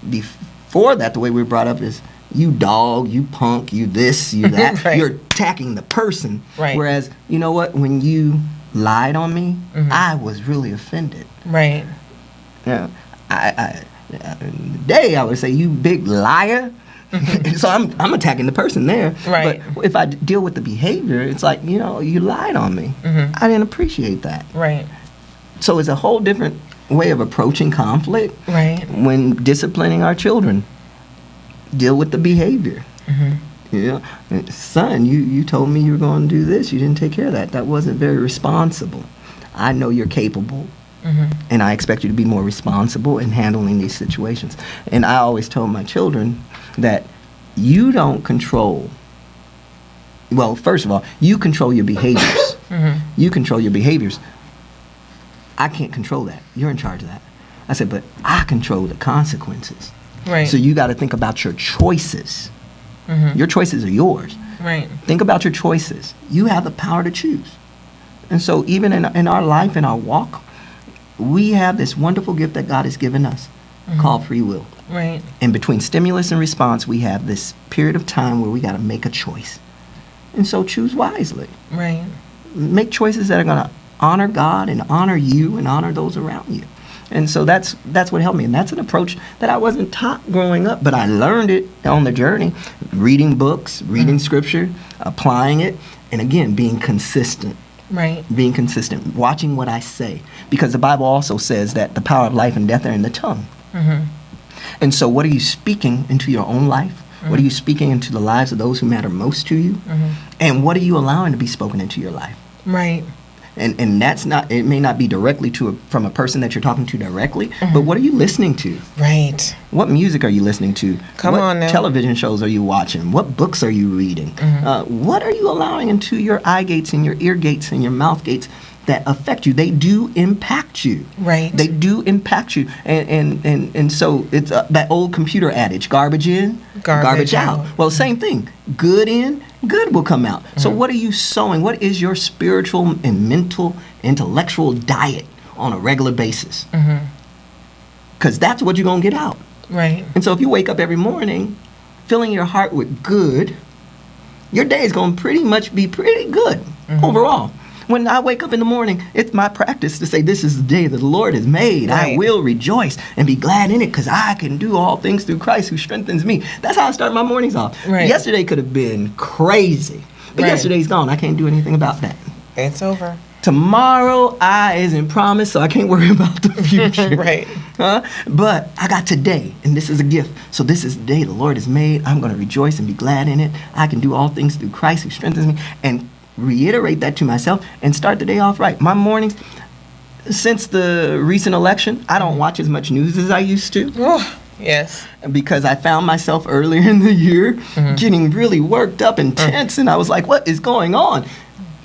Speaker 2: before that, the way we were brought up is, you dog, you punk, you this, you that.
Speaker 3: Right.
Speaker 2: You're attacking the person.
Speaker 3: Right.
Speaker 2: Whereas, you know what? When you lied on me, I was really offended.
Speaker 3: Right.
Speaker 2: Now, today I would say, you big liar. So I'm attacking the person there.
Speaker 3: Right.
Speaker 2: But if I deal with the behavior, it's like, you know, you lied on me. I didn't appreciate that.
Speaker 3: Right.
Speaker 2: So it's a whole different way of approaching conflict.
Speaker 3: Right.
Speaker 2: When disciplining our children. Deal with the behavior. You know, son, you told me you were going to do this. You didn't take care of that. That wasn't very responsible. I know you're capable. And I expect you to be more responsible in handling these situations. And I always told my children that you don't control, well, first of all, you control your behaviors. You control your behaviors. I can't control that. You're in charge of that. I said, but I control the consequences.
Speaker 3: Right.
Speaker 2: So you got to think about your choices. Your choices are yours.
Speaker 3: Right.
Speaker 2: Think about your choices. You have the power to choose. And so even in our life, in our walk, we have this wonderful gift that God has given us called free will.
Speaker 3: Right.
Speaker 2: And between stimulus and response, we have this period of time where we got to make a choice. And so choose wisely.
Speaker 3: Right.
Speaker 2: Make choices that are going to honor God and honor you and honor those around you. And so that's what helped me. And that's an approach that I wasn't taught growing up, but I learned it on the journey, reading books, reading scripture, applying it, and again, being consistent.
Speaker 3: Right.
Speaker 2: Being consistent, watching what I say. Because the Bible also says that the power of life and death are in the tongue. And so what are you speaking into your own life? What are you speaking into the lives of those who matter most to you? And what are you allowing to be spoken into your life?
Speaker 3: Right.
Speaker 2: And that's not, it may not be directly from a person that you're talking to directly, but what are you listening to?
Speaker 3: Right.
Speaker 2: What music are you listening to?
Speaker 3: Come on now.
Speaker 2: What television shows are you watching? What books are you reading? What are you allowing into your eye gates and your ear gates and your mouth gates that affect you? They do impact you.
Speaker 3: Right.
Speaker 2: They do impact you. And so it's that old computer adage, garbage in, garbage out. Well, same thing. Good in, good will come out. So what are you sowing? What is your spiritual and mental, intellectual diet on a regular basis? Because that's what you're going to get out.
Speaker 3: Right.
Speaker 2: And so if you wake up every morning filling your heart with good, your day is going to pretty much be pretty good overall. When I wake up in the morning, it's my practice to say, this is the day that the Lord has made.
Speaker 3: Right.
Speaker 2: I will rejoice and be glad in it because I can do all things through Christ who strengthens me. That's how I start my mornings off.
Speaker 3: Right.
Speaker 2: Yesterday could have been crazy, but yesterday's gone. I can't do anything about that.
Speaker 3: It's over.
Speaker 2: Tomorrow isn't promised, so I can't worry about the future.
Speaker 3: Right.
Speaker 2: But I got today, and this is a gift. So this is the day the Lord has made. I'm going to rejoice and be glad in it. I can do all things through Christ who strengthens me. And reiterate that to myself and start the day off right. My mornings, since the recent election, I don't watch as much news as I used to.
Speaker 3: Oh, yes.
Speaker 2: Because I found myself earlier in the year getting really worked up and tense, and I was like, what is going on?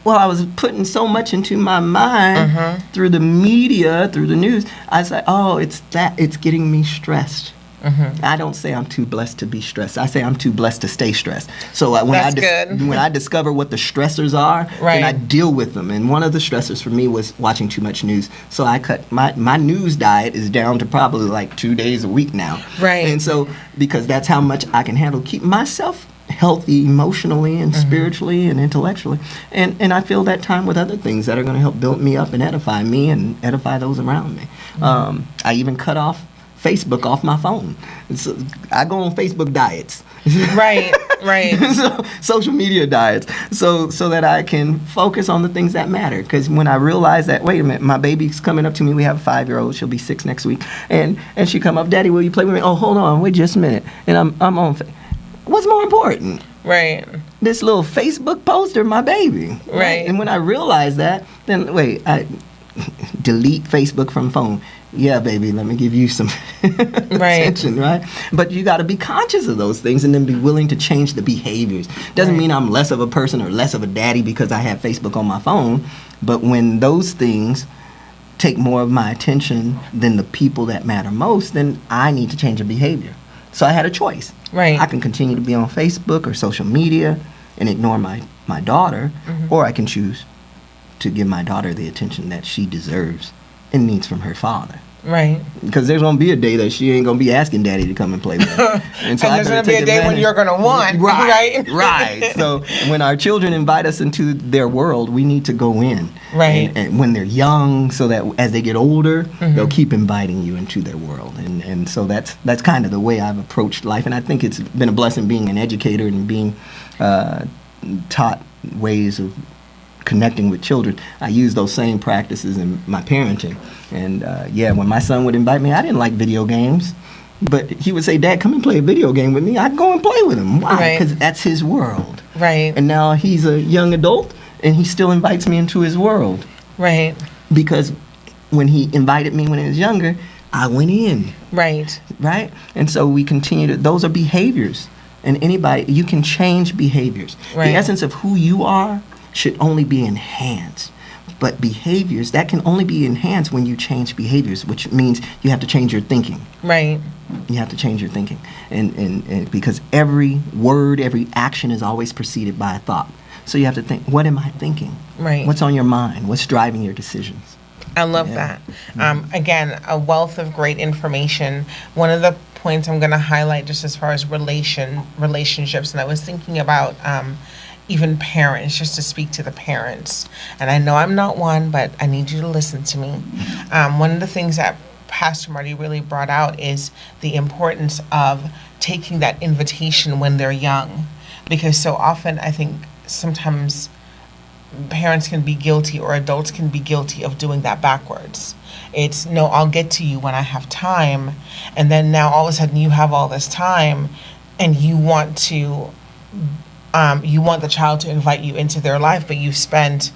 Speaker 2: Well, I was putting so much into my mind through the media, through the news. I was like, oh, it's getting me stressed. I don't say I'm too blessed to be stressed. I say I'm too blessed to stay stressed. So when I discover what the stressors are, then I deal with them. And one of the stressors for me was watching too much news. So I cut my news diet is down to probably like 2 days a week now.
Speaker 3: Right.
Speaker 2: And so because that's how much I can handle, keep myself healthy emotionally and spiritually and intellectually. And I fill that time with other things that are going to help build me up and edify me and edify those around me. I even cut off Facebook off my phone. So I go on Facebook diets.
Speaker 3: Right.
Speaker 2: So, social media diets, so that I can focus on the things that matter. Because when I realize that, wait a minute, my baby's coming up to me. We have a 5-year-old. She'll be 6 next week, and she come up, Daddy, will you play with me? Oh, hold on, wait just a minute. And I'm on. What's more important?
Speaker 3: Right.
Speaker 2: This little Facebook post or my baby?
Speaker 3: Right.
Speaker 2: And when I realize that, then wait, I delete Facebook from phone. Yeah, baby, let me give you some attention, right? But you got to be conscious of those things and then be willing to change the behaviors. Doesn't mean I'm less of a person or less of a daddy because I have Facebook on my phone, but when those things take more of my attention than the people that matter most, then I need to change the behavior. So I had a choice.
Speaker 3: Right.
Speaker 2: I can continue to be on Facebook or social media and ignore my daughter, or I can choose to give my daughter the attention that she deserves and needs from her father.
Speaker 3: Right.
Speaker 2: Because there's going to be a day that she ain't going to be asking Daddy to come and play with her. And so
Speaker 3: there's going to be a day when you're going to want.
Speaker 2: Right. So when our children invite us into their world, we need to go in.
Speaker 3: Right.
Speaker 2: And when they're young, so that as they get older, they'll keep inviting you into their world. And so that's kind of the way I've approached life. And I think it's been a blessing being an educator and being taught ways of connecting with children. I use those same practices in my parenting. And when my son would invite me, I didn't like video games, but he would say, Dad, come and play a video game with me. I'd go and play with him. Why? Because that's his world.
Speaker 3: Right.
Speaker 2: And now he's a young adult, and he still invites me into his world.
Speaker 3: Right.
Speaker 2: Because when he invited me when he was younger, I went in.
Speaker 3: Right.
Speaker 2: Right? And so we continue to, those are behaviors. And anybody, you can change behaviors.
Speaker 3: Right.
Speaker 2: The essence of who you are should only be enhanced. But behaviors, that can only be enhanced when you change behaviors, which means you have to change your thinking.
Speaker 3: Right.
Speaker 2: You have to change your thinking. And because every word, every action is always preceded by a thought. So you have to think, what am I thinking?
Speaker 3: Right.
Speaker 2: What's on your mind? What's driving your decisions?
Speaker 3: I love that. Again, a wealth of great information. One of the points I'm going to highlight just as far as relationships, and I was thinking about even parents, just to speak to the parents. And I know I'm not one, but I need you to listen to me. One of the things that Pastor Marty really brought out is the importance of taking that invitation when they're young. Because so often, I think sometimes parents can be guilty, or adults can be guilty of doing that backwards. It's, no, I'll get to you when I have time. And then now all of a sudden you have all this time and you want to, you want the child to invite you into their life, but you've spent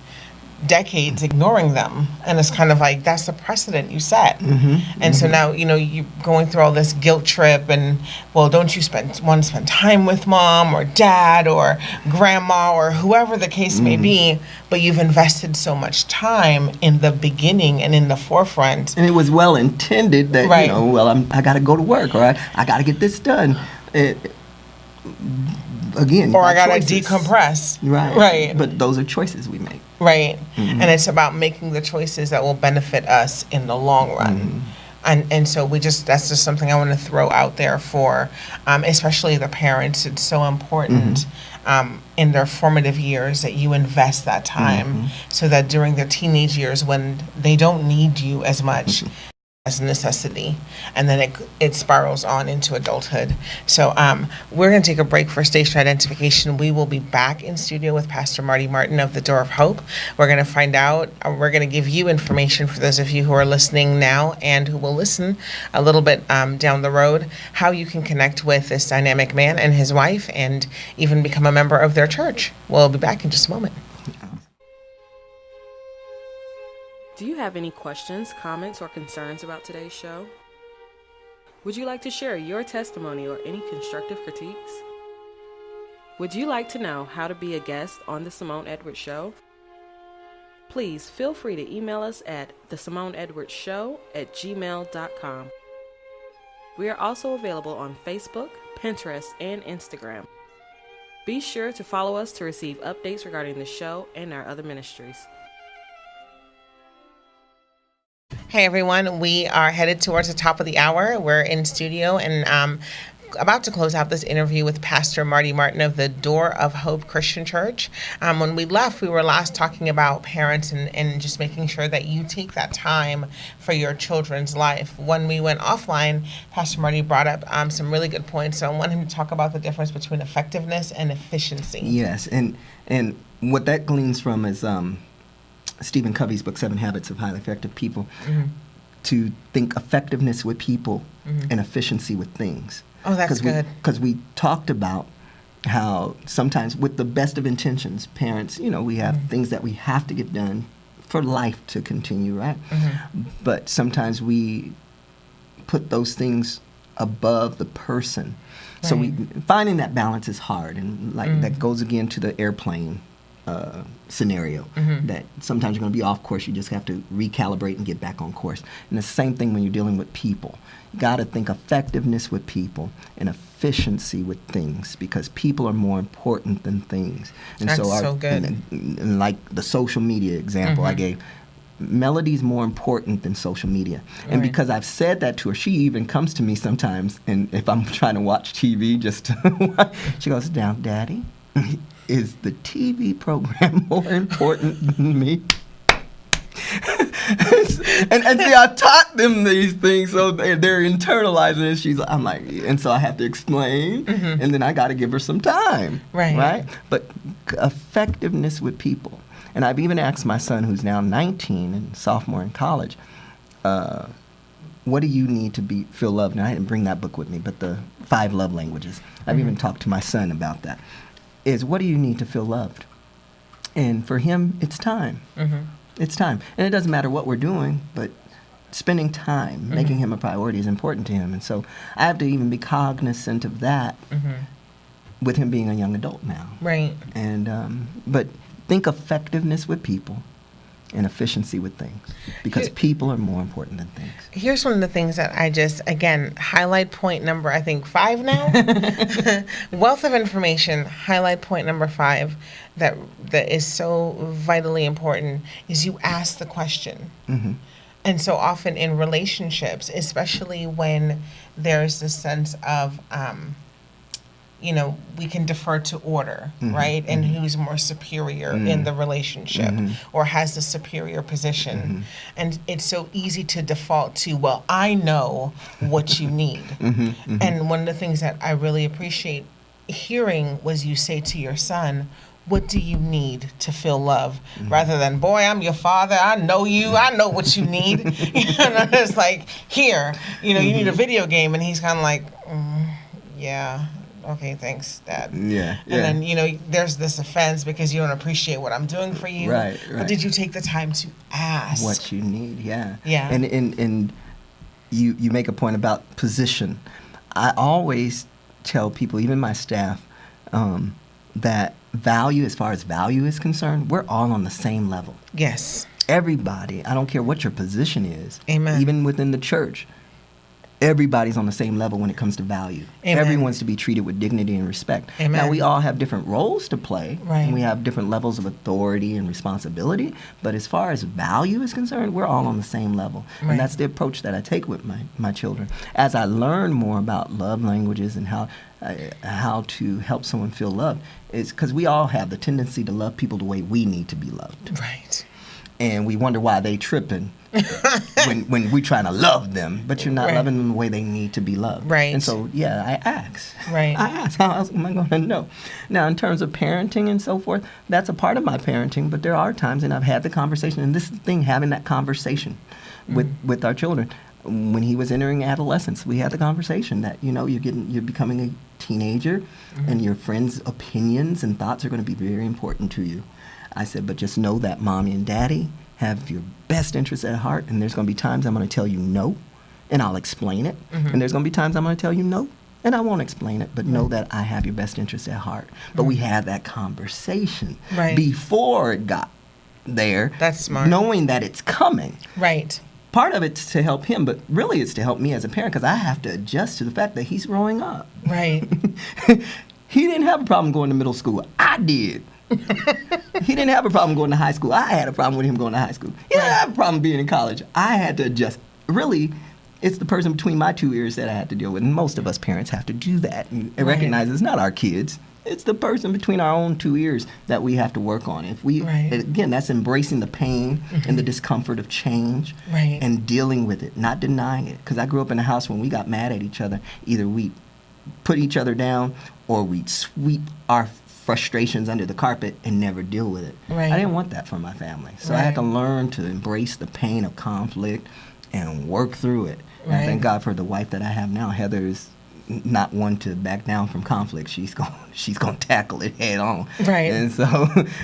Speaker 3: decades ignoring them. And it's kind of like, that's the precedent you set. And so now, you're going through all this guilt trip and, well, don't you want to spend time with mom or dad or grandma or whoever the case may be, but you've invested so much time in the beginning and in the forefront.
Speaker 2: And it was well intended that, I got to go to work, or I got to get this done. Again,
Speaker 3: or I got to decompress.
Speaker 2: Right. But those are choices we make.
Speaker 3: Right. And it's about making the choices that will benefit us in the long run. And so that's just something I want to throw out there for, especially the parents. It's so important in their formative years that you invest that time so that during their teenage years, when they don't need you as much, as a necessity, and then it spirals on into adulthood. So we're going to take a break for station identification. We will be back in studio with Pastor Marty Martin of the Door of Hope. We're going to find out, we're going to give you information for those of you who are listening now and who will listen a little bit down the road, how you can connect with this dynamic man and his wife and even become a member of their church. We'll be back in just a moment.
Speaker 4: Do you have any questions, comments, or concerns about today's show? Would you like to share your testimony or any constructive critiques? Would you like to know how to be a guest on The Simone Edwards Show? Please feel free to email us at thesimoneedwardsshow@gmail.com. We are also available on Facebook, Pinterest, and Instagram. Be sure to follow us to receive updates regarding the show and our other ministries.
Speaker 3: Hey everyone, we are headed towards the top of the hour. We're in studio and about to close out this interview with Pastor Marty Martin of the Door of Hope Christian Church. When we left, we were last talking about parents and just making sure that you take that time for your children's life. When we went offline, Pastor Marty brought up some really good points. So I want him to talk about the difference between effectiveness and efficiency.
Speaker 2: Yes, and what that gleans from is Stephen Covey's book, 7 Habits of Highly Effective People, to think effectiveness with people and efficiency with things.
Speaker 3: Oh, that's good.
Speaker 2: Because we talked about how sometimes with the best of intentions, parents, we have things that we have to get done for life to continue, right? But sometimes we put those things above the person. Right. So finding that balance is hard, and that goes again to the airplane scenario, that sometimes you're going to be off course. You just have to recalibrate and get back on course. And the same thing when you're dealing with people. You got to think effectiveness with people and efficiency with things, because people are more important than things. And
Speaker 3: that's so good.
Speaker 2: And like the social media example I gave, melody's more important than social media. And because I've said that to her, she even comes to me sometimes, and if I'm trying to watch TV, just to watch, she goes, "Now, Daddy, is the TV program more important than me?" and see, I taught them these things, so they're internalizing it. I'm like, and so I have to explain, and then I got to give her some time, right? But effectiveness with people. And I've even asked my son, who's now 19 and sophomore in college, what do you need to feel loved? And I didn't bring that book with me, but the 5 love languages. I've even talked to my son about that. Is what do you need to feel loved? And for him, it's time. It's time. And it doesn't matter what we're doing, but spending time, making him a priority is important to him. And so I have to even be cognizant of that with him being a young adult now. Right. And but think effectiveness with people and efficiency with things, because people are more important than things. Here's one of the things that I just, again, highlight point number, I think 5 now. Wealth of information, highlight point number 5, that is so vitally important, is you ask the question. And so often in relationships, especially when there's this sense of, we can defer to order, right? And who's more superior in the relationship or has the superior position. And it's so easy to default to, well, I know what you need. And one of the things that I really appreciate hearing was you say to your son, what do you need to feel love? Rather than, boy, I'm your father, I know you, I know what you need. It's like, here, you need a video game, and he's kind of like, yeah. Okay, thanks, Dad. Yeah. And then, there's this offense because you don't appreciate what I'm doing for you. Right. But did you take the time to ask what you need? Yeah. Yeah. And you make a point about position. I always tell people, even my staff, that value, as far as value is concerned, we're all on the same level. Yes. Everybody, I don't care what your position is. Amen. Even within the church. Everybody's on the same level when it comes to value. Amen. Everyone's to be treated with dignity and respect. Amen. Now, we all have different roles to play, and we have different levels of authority and responsibility, but as far as value is concerned, we're all on the same level. And that's the approach that I take with my children. As I learn more about love languages and how to help someone feel loved, is because we all have the tendency to love people the way we need to be loved. Right. And we wonder why they tripping when we're trying to love them, but you're not loving them the way they need to be loved. Right. And so, I ask. Right. I ask, how else am I going to know? Now, in terms of parenting and so forth, that's a part of my parenting, but there are times, and I've had the conversation, and this thing, having that conversation with our children. When he was entering adolescence, we had the conversation that, you're becoming a teenager, and your friends' opinions and thoughts are going to be very important to you. I said, but just know that Mommy and Daddy have your best interests at heart, and there's going to be times I'm going to tell you no, and I'll explain it. And there's going to be times I'm going to tell you no, and I won't explain it, but know that I have your best interests at heart. But we had that conversation before it got there. That's smart. Knowing that it's coming. Right. Part of it's to help him, but really it's to help me as a parent, because I have to adjust to the fact that he's growing up. Right. He didn't have a problem going to middle school. I did. He didn't have a problem going to high school. I had a problem with him going to high school. He didn't have a problem being in college. I had to adjust. Really, It's the person between my two ears that I have to deal with. And most of us parents have to do that and recognize it's not our kids. It's the person between our own two ears that we have to work on. If we, again, that's embracing the pain and the discomfort of change and dealing with it, not denying it. Because I grew up in a house when we got mad at each other, either we put each other down or we'd sweep our frustrations under the carpet and never deal with it. I didn't want that for my family. So I had to learn to embrace the pain of conflict and work through it. And I thank God for the wife that I have now. Heather is not one to back down from conflict. She's going to tackle it head on. And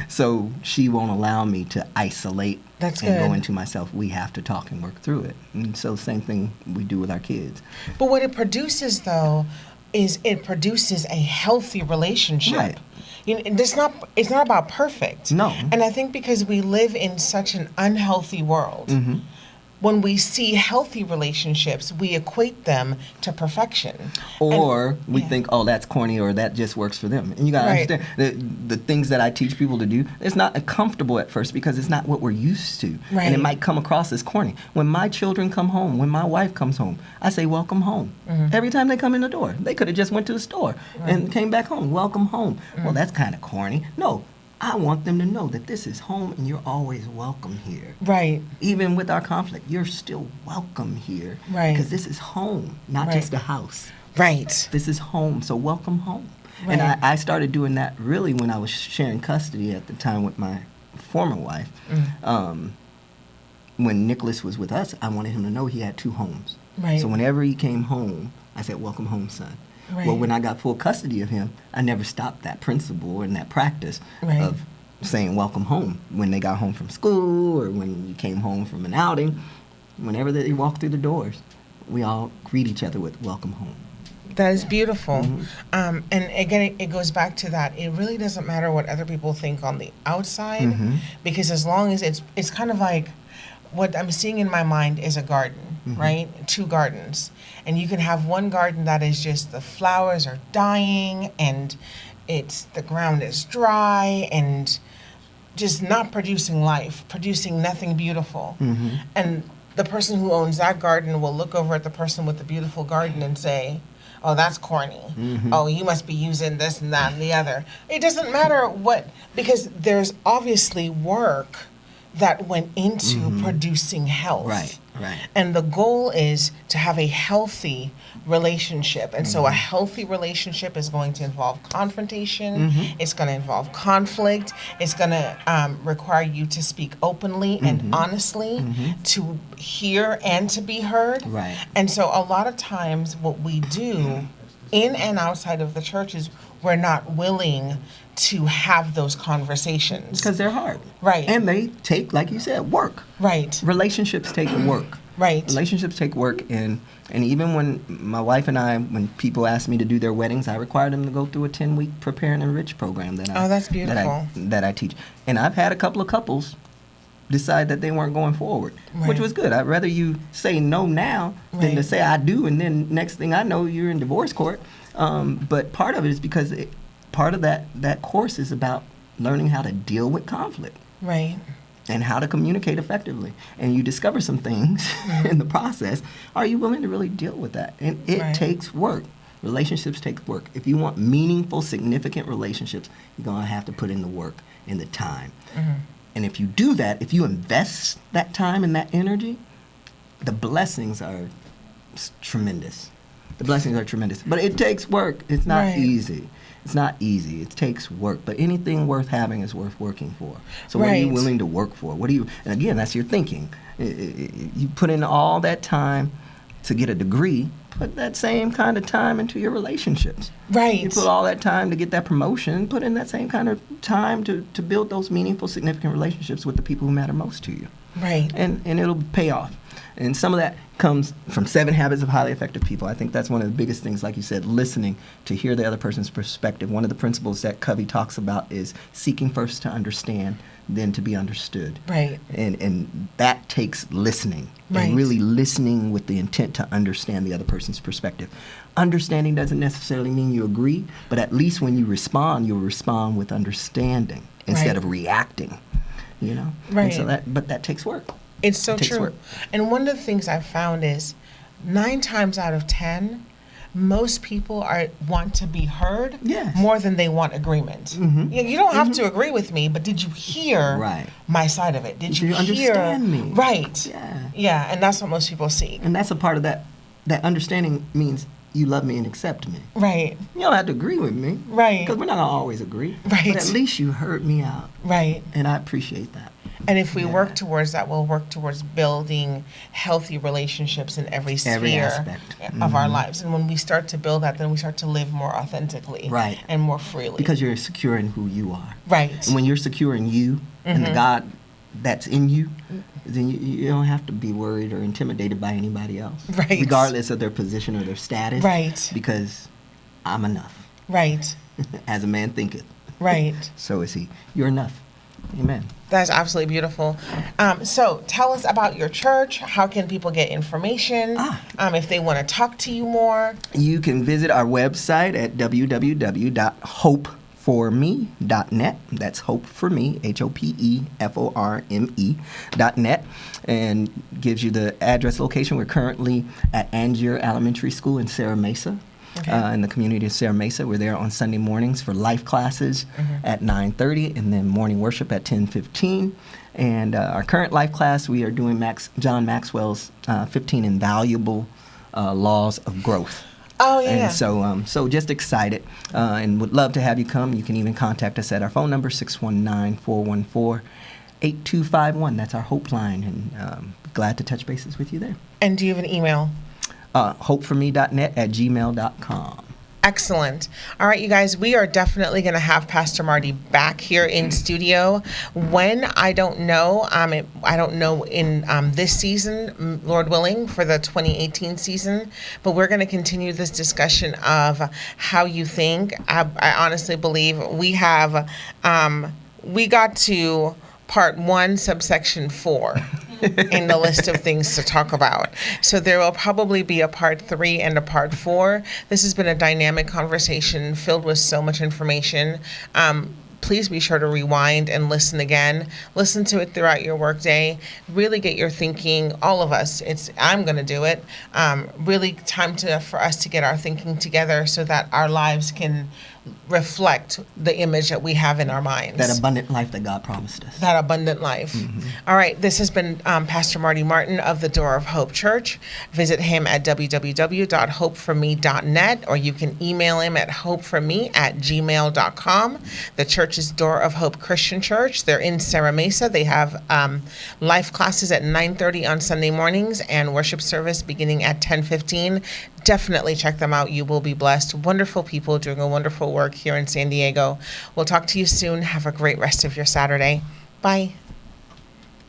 Speaker 2: so she won't allow me to isolate and go into myself. We have to talk and work through it. And so same thing we do with our kids.
Speaker 3: But what it produces, though, is it produces a healthy relationship. You know, it's not about perfect.
Speaker 2: No.
Speaker 3: And I think because we live in such an unhealthy world, when we see healthy relationships, we equate them to perfection.
Speaker 2: Or we think, oh, that's corny, or that just works for them. And you got to understand, the things that I teach people to do, it's not comfortable at first because it's not what we're used to. And it might come across as corny. When my children come home, when my wife comes home, I say, welcome home. Every time they come in the door. They could have just went to the store and came back home. Welcome home. Well, that's kind of corny. No. I want them to know that this is home and you're always welcome here. Even with our conflict, you're still welcome here. Because this is home, not just a house. This is home, so welcome home. And I started doing that really when I was sharing custody at the time with my former wife. When Nicholas was with us, I wanted him to know he had two homes. So whenever he came home, I said, welcome home, son. Well, when I got full custody of him, I never stopped that principle and that practice of saying welcome home when they got home from school or when you came home from an outing. Whenever they walked through the doors, we all greet each other with welcome home.
Speaker 3: That is beautiful. And again, it goes back to that. It really doesn't matter what other people think on the outside because as long as it's kind of like what I'm seeing in my mind is a garden. Right? Two gardens. And you can have one garden that is just the flowers are dying and the ground is dry and just not producing life, producing nothing beautiful. And the person who owns that garden will look over at the person with the beautiful garden and say, oh, that's corny. Oh, you must be using this and that and the other. It doesn't matter what, because there's obviously work that went into producing health. And the goal is to have a healthy relationship. And so a healthy relationship is going to involve confrontation. It's going to involve conflict. It's going to require you to speak openly and honestly, to hear and to be heard. And so a lot of times what we do in and outside of the church is we're not willing to have those conversations.
Speaker 2: Because they're hard. And they take, like you said, work. Relationships take work. Relationships take work. And even when my wife and I, when people ask me to do their weddings, I require them to go through a 10-week Prepare and Enrich program
Speaker 3: that's beautiful.
Speaker 2: That I teach. And I've had a couple of couples decide that they weren't going forward, which was good. I'd rather you say no now than to say I do, and then next thing I know, you're in divorce court. But part of it is because part of that course is about learning how to deal with conflict. And how to communicate effectively. And you discover some things in the process. Are you willing to really deal with that? And it takes work. Relationships take work. If you want meaningful, significant relationships, you're going to have to put in the work and the time. And if you do that, if you invest that time and that energy, the blessings are tremendous. The blessings are tremendous. But it takes work. It's not easy. It's not easy. It takes work. But anything worth having is worth working for. So what are you willing to work for? And again, that's your thinking. You put in all that time to get a degree, put that same kind of time into your relationships. You put all that time to get that promotion, put in that same kind of time to build those meaningful, significant relationships with the people who matter most to you. And it'll pay off. And some of that comes from 7 Habits of Highly Effective People. I think that's one of the biggest things, like you said, listening to hear the other person's perspective. One of the principles that Covey talks about is seeking first to understand, then to be understood. And that takes listening. And really listening with the intent to understand the other person's perspective. Understanding doesn't necessarily mean you agree, but at least when you respond, you'll respond with understanding instead of reacting. You know? And so that takes work.
Speaker 3: It's so true. And one of the things I've found is 9 times out of 10, most people want to be heard
Speaker 2: Yes.
Speaker 3: more than they want agreement. You don't have to agree with me, but did you hear my side of it? Did you
Speaker 2: understand me?
Speaker 3: Right.
Speaker 2: Yeah.
Speaker 3: Yeah, and that's what most people seek.
Speaker 2: And that's a part of that understanding means you love me and accept me.
Speaker 3: Right.
Speaker 2: You don't have to agree with me.
Speaker 3: Right.
Speaker 2: Because we're not going to always agree.
Speaker 3: Right.
Speaker 2: But at least you heard me out.
Speaker 3: Right.
Speaker 2: And I appreciate that.
Speaker 3: And if we work towards that, we'll work towards building healthy relationships in every sphere
Speaker 2: aspect
Speaker 3: of our lives. And when we start to build that, then we start to live more authentically and more freely.
Speaker 2: Because you're secure in who you are.
Speaker 3: Right.
Speaker 2: And when you're secure in you and the God that's in you, then you don't have to be worried or intimidated by anybody else.
Speaker 3: Right.
Speaker 2: Regardless of their position or their status.
Speaker 3: Right.
Speaker 2: Because I'm enough.
Speaker 3: Right.
Speaker 2: As a man thinketh.
Speaker 3: Right.
Speaker 2: So is he. You're enough. Amen.
Speaker 3: That's absolutely beautiful. So tell us about your church. How can people get information if they want to talk to you more?
Speaker 2: You can visit our website at www.hopeforme.net. That's hope for me, HOPEFORME.net, and gives you the address location. We're currently at Angier Elementary School in Serra Mesa. In the community of Serra Mesa. We're there on Sunday mornings for life classes at 9:30 and then morning worship at 10:15. And our current life class, we are doing John Maxwell's 15 Invaluable Laws of Growth.
Speaker 3: Oh, yeah.
Speaker 2: And so just excited and would love to have you come. You can even contact us at our phone number, 619-414-8251. That's our Hope line, and glad to touch bases with you there.
Speaker 3: And do you have an email?
Speaker 2: hopeforme.net@gmail.com.
Speaker 3: Excellent. All right, you guys, we are definitely going to have Pastor Marty back here in studio. When, I don't know. I don't know in this season, Lord willing, for the 2018 season. But we're going to continue this discussion of how you think. I honestly believe we have, we got to part 1, subsection 4. In the list of things to talk about. So there will probably be a part 3 and a part 4. This has been a dynamic conversation filled with so much information. Please be sure to rewind and listen again. Listen to it throughout your workday. Really get your thinking, all of us. I'm going to do it. Really time for us to get our thinking together so that our lives can reflect the image that we have in our minds.
Speaker 2: That abundant life that God promised us.
Speaker 3: That abundant life. All right, this has been Pastor Marty Martin of the Door of Hope Church. Visit him at www.hopeforme.net, or you can email him at hopeforme@gmail.com. The church is Door of Hope Christian Church. They're in Serra Mesa. They have life classes at 9:30 on Sunday mornings and worship service beginning at 10:15. Definitely check them out. You will be blessed. Wonderful people doing a wonderful work here in San Diego. We'll talk to you soon. Have a great rest of your Saturday. Bye.